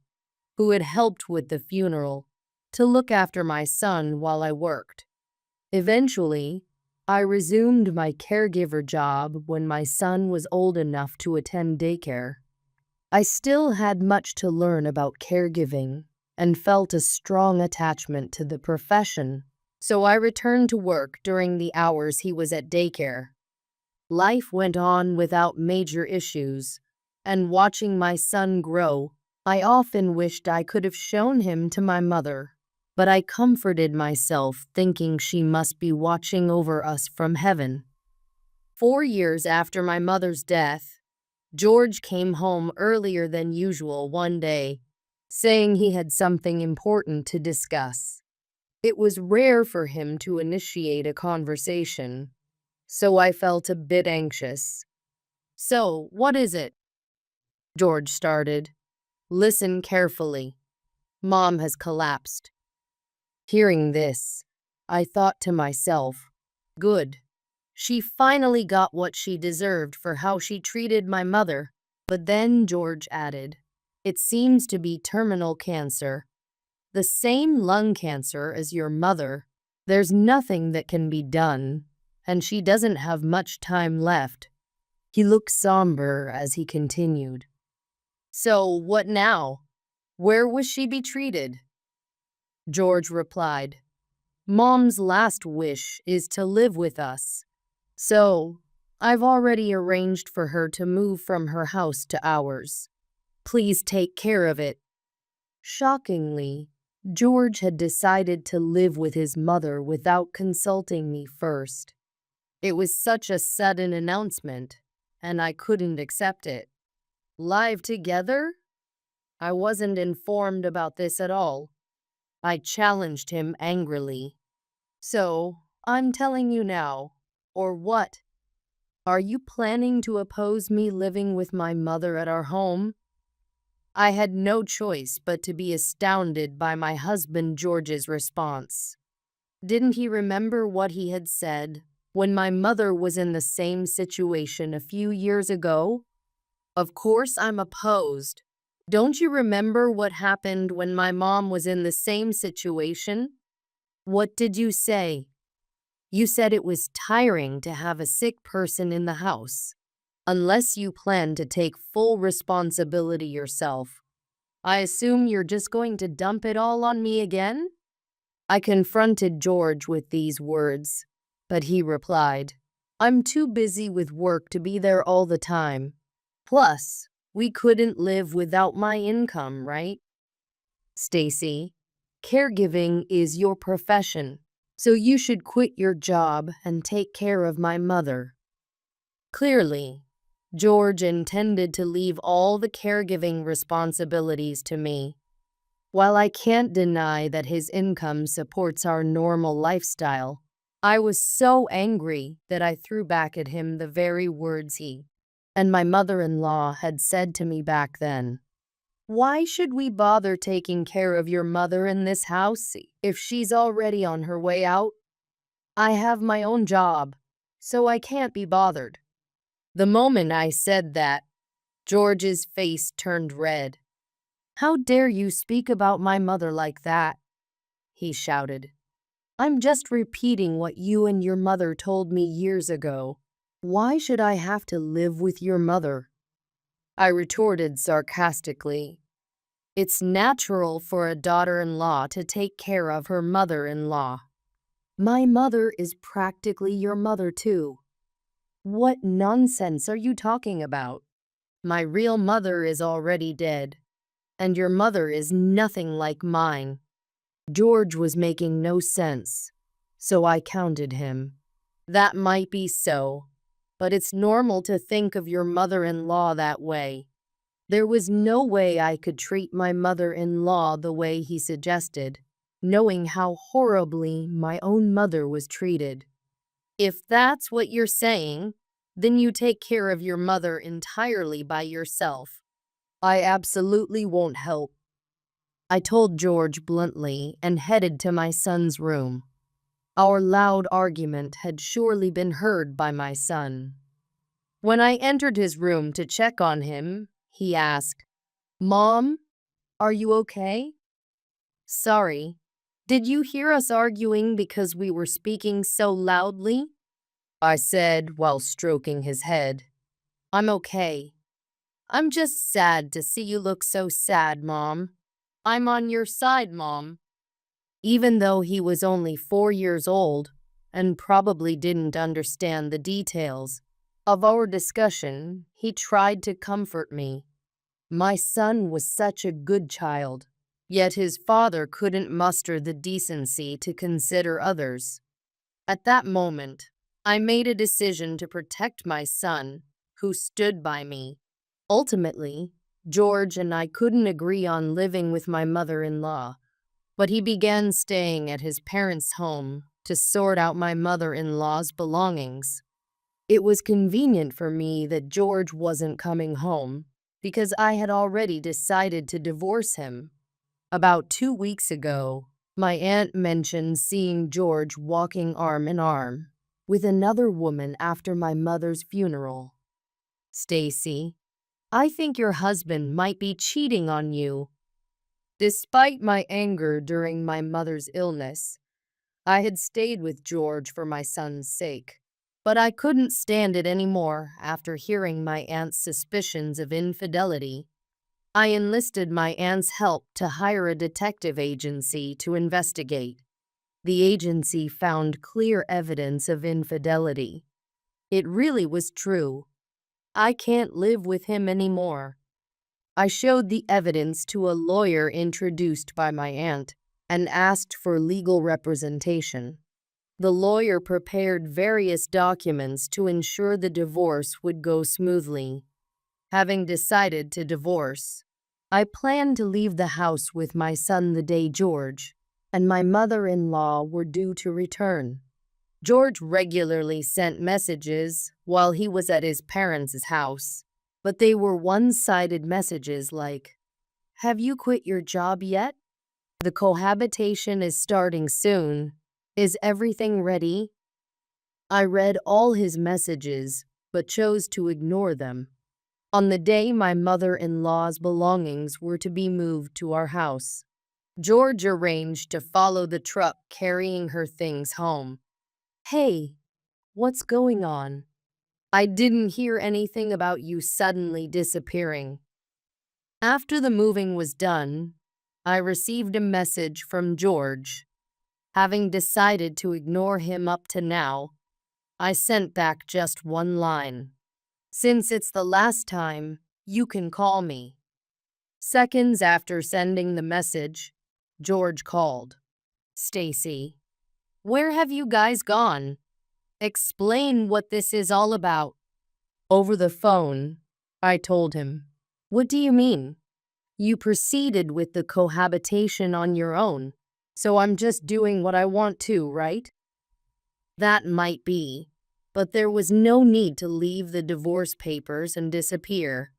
who had helped with the funeral, to look after my son while I worked. Eventually, I resumed my caregiver job when my son was old enough to attend daycare. I still had much to learn about caregiving and felt a strong attachment to the profession, so I returned to work during the hours he was at daycare. Life went on without major issues, and watching my son grow, I often wished I could have shown him to my mother, but I comforted myself thinking she must be watching over us from heaven. 4 years after my mother's death, George came home earlier than usual one day, saying he had something important to discuss. It was rare for him to initiate a conversation, so I felt a bit anxious. "So, what is it?" George started. "Listen carefully. Mom has collapsed." Hearing this, I thought to myself, good. She finally got what she deserved for how she treated my mother. But then George added, "It seems to be terminal cancer. The same lung cancer as your mother. There's nothing that can be done, and she doesn't have much time left." He looked somber as he continued. "So, what now? Where will she be treated?" George replied, "Mom's last wish is to live with us. So, I've already arranged for her to move from her house to ours. Please take care of it." Shockingly, George had decided to live with his mother without consulting me first. It was such a sudden announcement, and I couldn't accept it. Live together? I wasn't informed about this at all. I challenged him angrily. "So, I'm telling you now, or what? Are you planning to oppose me living with my mother at our home?" I had no choice but to be astounded by my husband George's response. Didn't he remember what he had said when my mother was in the same situation a few years ago? "Of course I'm opposed. Don't you remember what happened when my mom was in the same situation? What did you say? You said it was tiring to have a sick person in the house, unless you plan to take full responsibility yourself." I assume you're just going to dump it all on me again? I confronted George with these words, but he replied, I'm too busy with work to be there all the time. Plus, we couldn't live without my income, right? Stacy, caregiving is your profession, so you should quit your job and take care of my mother. Clearly, George intended to leave all the caregiving responsibilities to me. While I can't deny that his income supports our normal lifestyle, I was so angry that I threw back at him the very words he and my mother-in-law had said to me back then. Why should we bother taking care of your mother in this house if she's already on her way out? I have my own job, so I can't be bothered. The moment I said that, George's face turned red. How dare you speak about my mother like that? He shouted. I'm just repeating what you and your mother told me years ago. Why should I have to live with your mother? I retorted sarcastically. It's natural for a daughter-in-law to take care of her mother-in-law. My mother is practically your mother too. What nonsense are you talking about? My real mother is already dead, and your mother is nothing like mine. George was making no sense, so I countered him. That might be so, but it's normal to think of your mother-in-law that way. There was no way I could treat my mother-in-law the way he suggested, knowing how horribly my own mother was treated. If that's what you're saying, then you take care of your mother entirely by yourself. I absolutely won't help. I told George bluntly and headed to my son's room. Our loud argument had surely been heard by my son. When I entered his room to check on him, he asked, Mom, are you okay? Sorry, did you hear us arguing because we were speaking so loudly? I said while stroking his head. I'm okay. I'm just sad to see you look so sad, Mom. I'm on your side, Mom. Even though he was only 4 years old and probably didn't understand the details of our discussion, he tried to comfort me. My son was such a good child, yet his father couldn't muster the decency to consider others. At that moment, I made a decision to protect my son, who stood by me. Ultimately, George and I couldn't agree on living with my mother-in-law, but he began staying at his parents' home to sort out my mother-in-law's belongings. It was convenient for me that George wasn't coming home because I had already decided to divorce him. About 2 weeks ago, my aunt mentioned seeing George walking arm in arm with another woman after my mother's funeral. Stacy, I think your husband might be cheating on you. Despite my anger during my mother's illness, I had stayed with George for my son's sake. But I couldn't stand it anymore after hearing my aunt's suspicions of infidelity. I enlisted my aunt's help to hire a detective agency to investigate. The agency found clear evidence of infidelity. It really was true. I can't live with him anymore. I showed the evidence to a lawyer introduced by my aunt and asked for legal representation. The lawyer prepared various documents to ensure the divorce would go smoothly. Having decided to divorce, I planned to leave the house with my son the day George and my mother-in-law were due to return. George regularly sent messages while he was at his parents' house, but they were one-sided messages like, "Have you quit your job yet? The cohabitation is starting soon. Is everything ready?" I read all his messages, but chose to ignore them. On the day my mother-in-law's belongings were to be moved to our house, George arranged to follow the truck carrying her things home. Hey, what's going on? I didn't hear anything about you suddenly disappearing. After the moving was done, I received a message from George. Having decided to ignore him up to now, I sent back just one line. Since it's the last time, you can call me. Seconds after sending the message, George called. Stacy, where have you guys gone? Explain what this is all about. Over the phone, I told him. What do you mean? You proceeded with the cohabitation on your own, so I'm just doing what I want to, right? That might be, but there was no need to leave the divorce papers and disappear.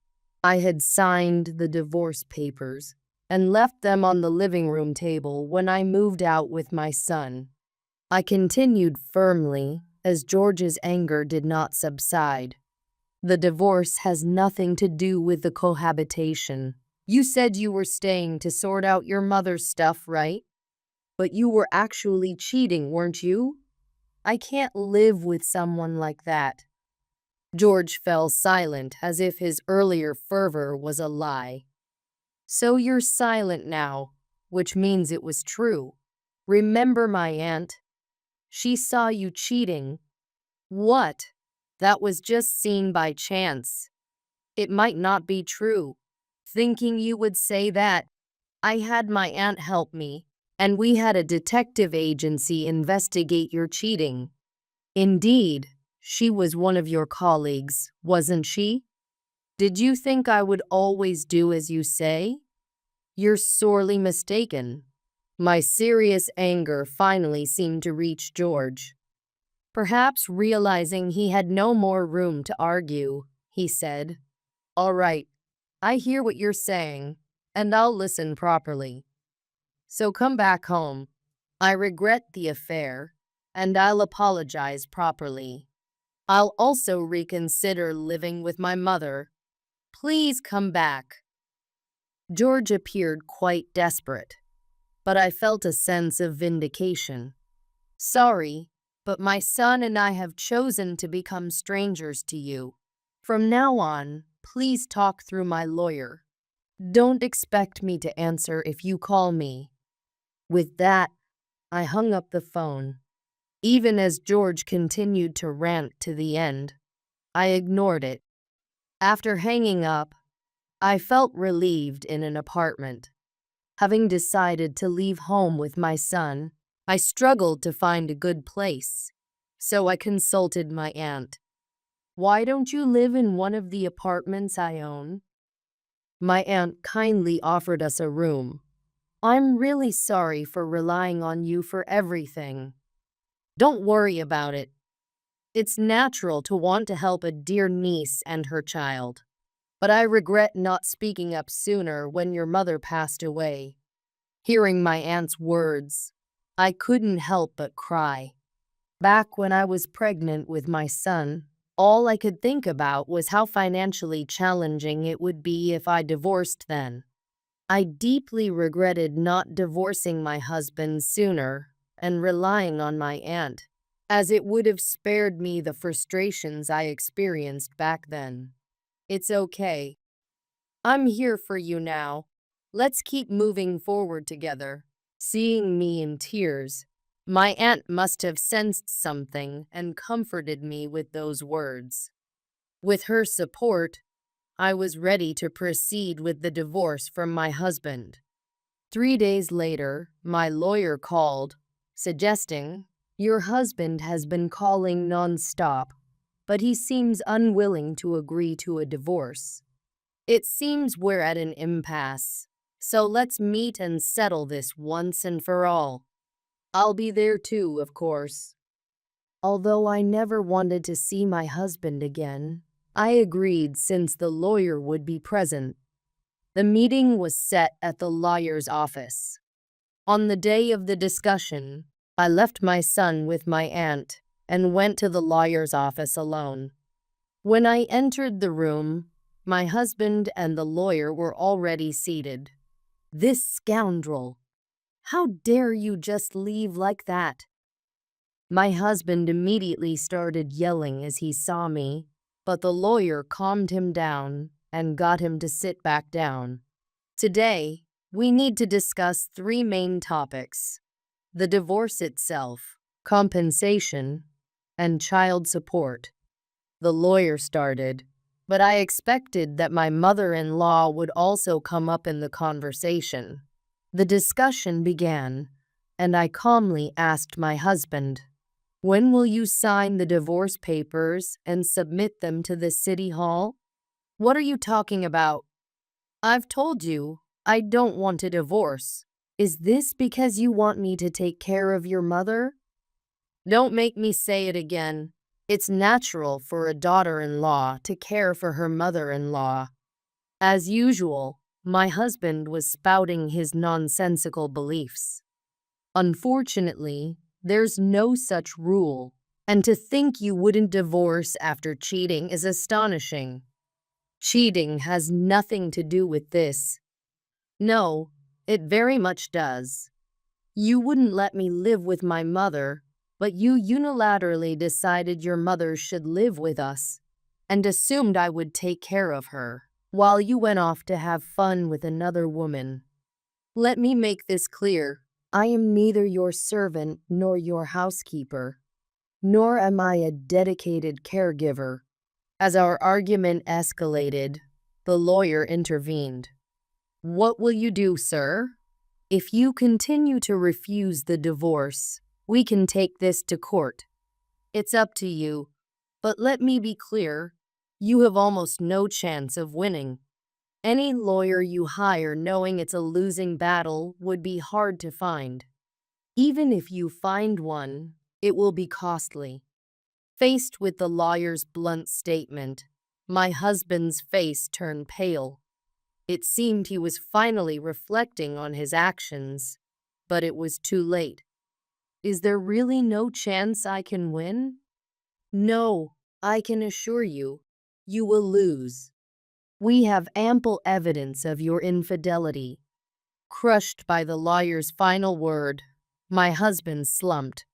I had signed the divorce papers and left them on the living room table when I moved out with my son. I continued firmly as George's anger did not subside. The divorce has nothing to do with the cohabitation. You said you were staying to sort out your mother's stuff, right? But you were actually cheating, weren't you? I can't live with someone like that. George fell silent as if his earlier fervor was a lie. So you're silent now, which means it was true. Remember my aunt? She saw you cheating. What? That was just seen by chance. It might not be true. Thinking you would say that, I had my aunt help me, and we had a detective agency investigate your cheating. Indeed, she was one of your colleagues, wasn't she? Did you think I would always do as you say? You're sorely mistaken. My serious anger finally seemed to reach George. Perhaps realizing he had no more room to argue, he said, "All right, I hear what you're saying, and I'll listen properly. So come back home. I regret the affair, and I'll apologize properly. I'll also reconsider living with my mother. Please come back." George appeared quite desperate, but I felt a sense of vindication. Sorry, but my son and I have chosen to become strangers to you. From now on, please talk through my lawyer. Don't expect me to answer if you call me. With that, I hung up the phone. Even as George continued to rant to the end, I ignored it. After hanging up, I felt relieved in an apartment. Having decided to leave home with my son, I struggled to find a good place, so I consulted my aunt. Why don't you live in one of the apartments I own? My aunt kindly offered us a room. I'm really sorry for relying on you for everything. Don't worry about it. It's natural to want to help a dear niece and her child. But I regret not speaking up sooner when your mother passed away. Hearing my aunt's words, I couldn't help but cry. Back when I was pregnant with my son, all I could think about was how financially challenging it would be if I divorced then. I deeply regretted not divorcing my husband sooner and relying on my aunt, as it would have spared me the frustrations I experienced back then. It's okay. I'm here for you now. Let's keep moving forward together. Seeing me in tears, my aunt must have sensed something and comforted me with those words. With her support, I was ready to proceed with the divorce from my husband. 3 days later, my lawyer called, suggesting, "Your husband has been calling non-stop, but he seems unwilling to agree to a divorce. It seems we're at an impasse, so let's meet and settle this once and for all. I'll be there too, of course." Although I never wanted to see my husband again, I agreed since the lawyer would be present. The meeting was set at the lawyer's office. On the day of the discussion, I left my son with my aunt and went to the lawyer's office alone. When I entered the room, my husband and the lawyer were already seated. "This scoundrel! How dare you just leave like that?" My husband immediately started yelling as he saw me, but the lawyer calmed him down and got him to sit back down. Today, we need to discuss three main topics: the divorce itself, compensation, and child support. The lawyer started, but I expected that my mother-in-law would also come up in the conversation. The discussion began, and I calmly asked my husband, "When will you sign the divorce papers and submit them to the city hall?" "What are you talking about? I've told you I don't want a divorce. Is this because you want me to take care of your mother?" "Don't make me say it again. It's natural for a daughter-in-law to care for her mother-in-law." As usual, my husband was spouting his nonsensical beliefs. Unfortunately, there's no such rule, and to think you wouldn't divorce after cheating is astonishing. Cheating has nothing to do with this. No, it very much does. You wouldn't let me live with my mother, but you unilaterally decided your mother should live with us and assumed I would take care of her while you went off to have fun with another woman. Let me make this clear. I am neither your servant nor your housekeeper, nor am I a dedicated caregiver. As our argument escalated, the lawyer intervened. "What will you do, sir? If you continue to refuse the divorce, we can take this to court. It's up to you, but let me be clear, you have almost no chance of winning. Any lawyer you hire knowing it's a losing battle would be hard to find. Even if you find one, it will be costly." Faced with the lawyer's blunt statement, my husband's face turned pale. It seemed he was finally reflecting on his actions, but it was too late. "Is there really no chance I can win?" "No, I can assure you, you will lose. We have ample evidence of your infidelity." Crushed by the lawyer's final word, my husband slumped.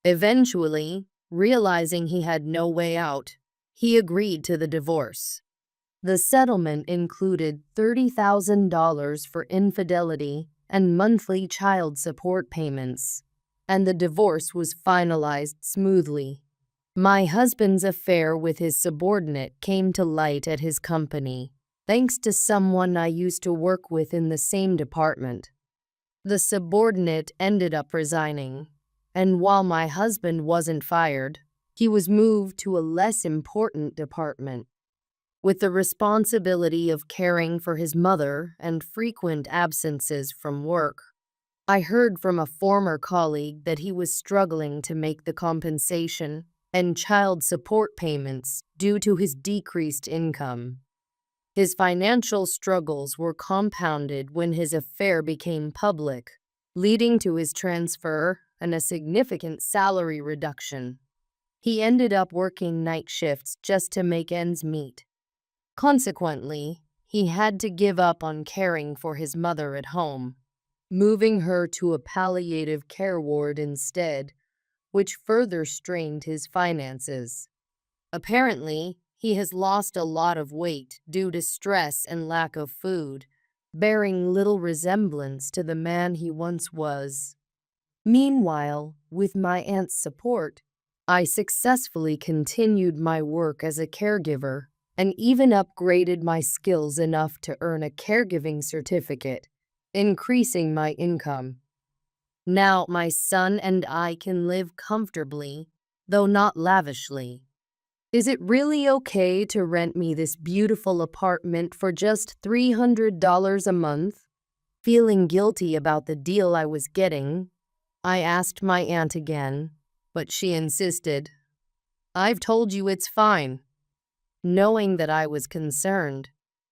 Eventually, realizing he had no way out, he agreed to the divorce. The settlement included $30,000 for infidelity and monthly child support payments, and the divorce was finalized smoothly. My husband's affair with his subordinate came to light at his company, thanks to someone I used to work with in the same department. The subordinate ended up resigning, and while my husband wasn't fired, he was moved to a less important department. With the responsibility of caring for his mother and frequent absences from work, I heard from a former colleague that he was struggling to make the compensation and child support payments due to his decreased income. His financial struggles were compounded when his affair became public, leading to his transfer and a significant salary reduction. He ended up working night shifts just to make ends meet. Consequently, he had to give up on caring for his mother at home, moving her to a palliative care ward instead, which further strained his finances. Apparently, he has lost a lot of weight due to stress and lack of food, bearing little resemblance to the man he once was. Meanwhile, with my aunt's support, I successfully continued my work as a caregiver and even upgraded my skills enough to earn a caregiving certificate, increasing my income. Now my son and I can live comfortably, though not lavishly. Is it really okay to rent me this beautiful apartment for just $300 a month? Feeling guilty about the deal I was getting, I asked my aunt again, but she insisted. "I've told you it's fine." Knowing that I was concerned,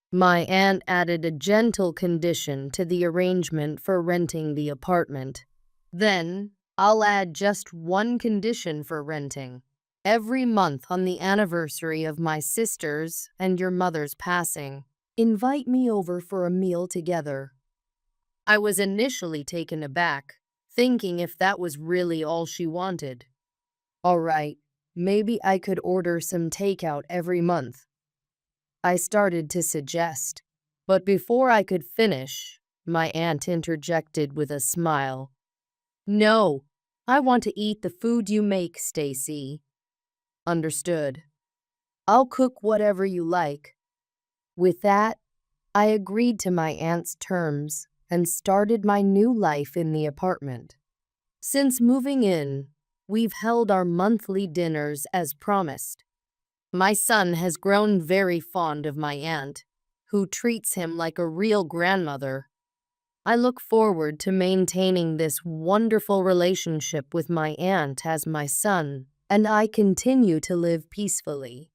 my aunt added a gentle condition to the arrangement for renting the apartment. "Then, I'll add just one condition for renting. Every month on the anniversary of my sister's and your mother's passing, invite me over for a meal together." I was initially taken aback, thinking if that was really all she wanted. "All right, maybe I could order some takeout every month," I started to suggest. But before I could finish, my aunt interjected with a smile. No, I want to eat the food you make, Stacy. Understood. I'll cook whatever you like. With that, I agreed to my aunt's terms and started my new life in the apartment. Since moving in, we've held our monthly dinners as promised. My son has grown very fond of my aunt, who treats him like a real grandmother. I look forward to maintaining this wonderful relationship with my aunt as my son and I continue to live peacefully.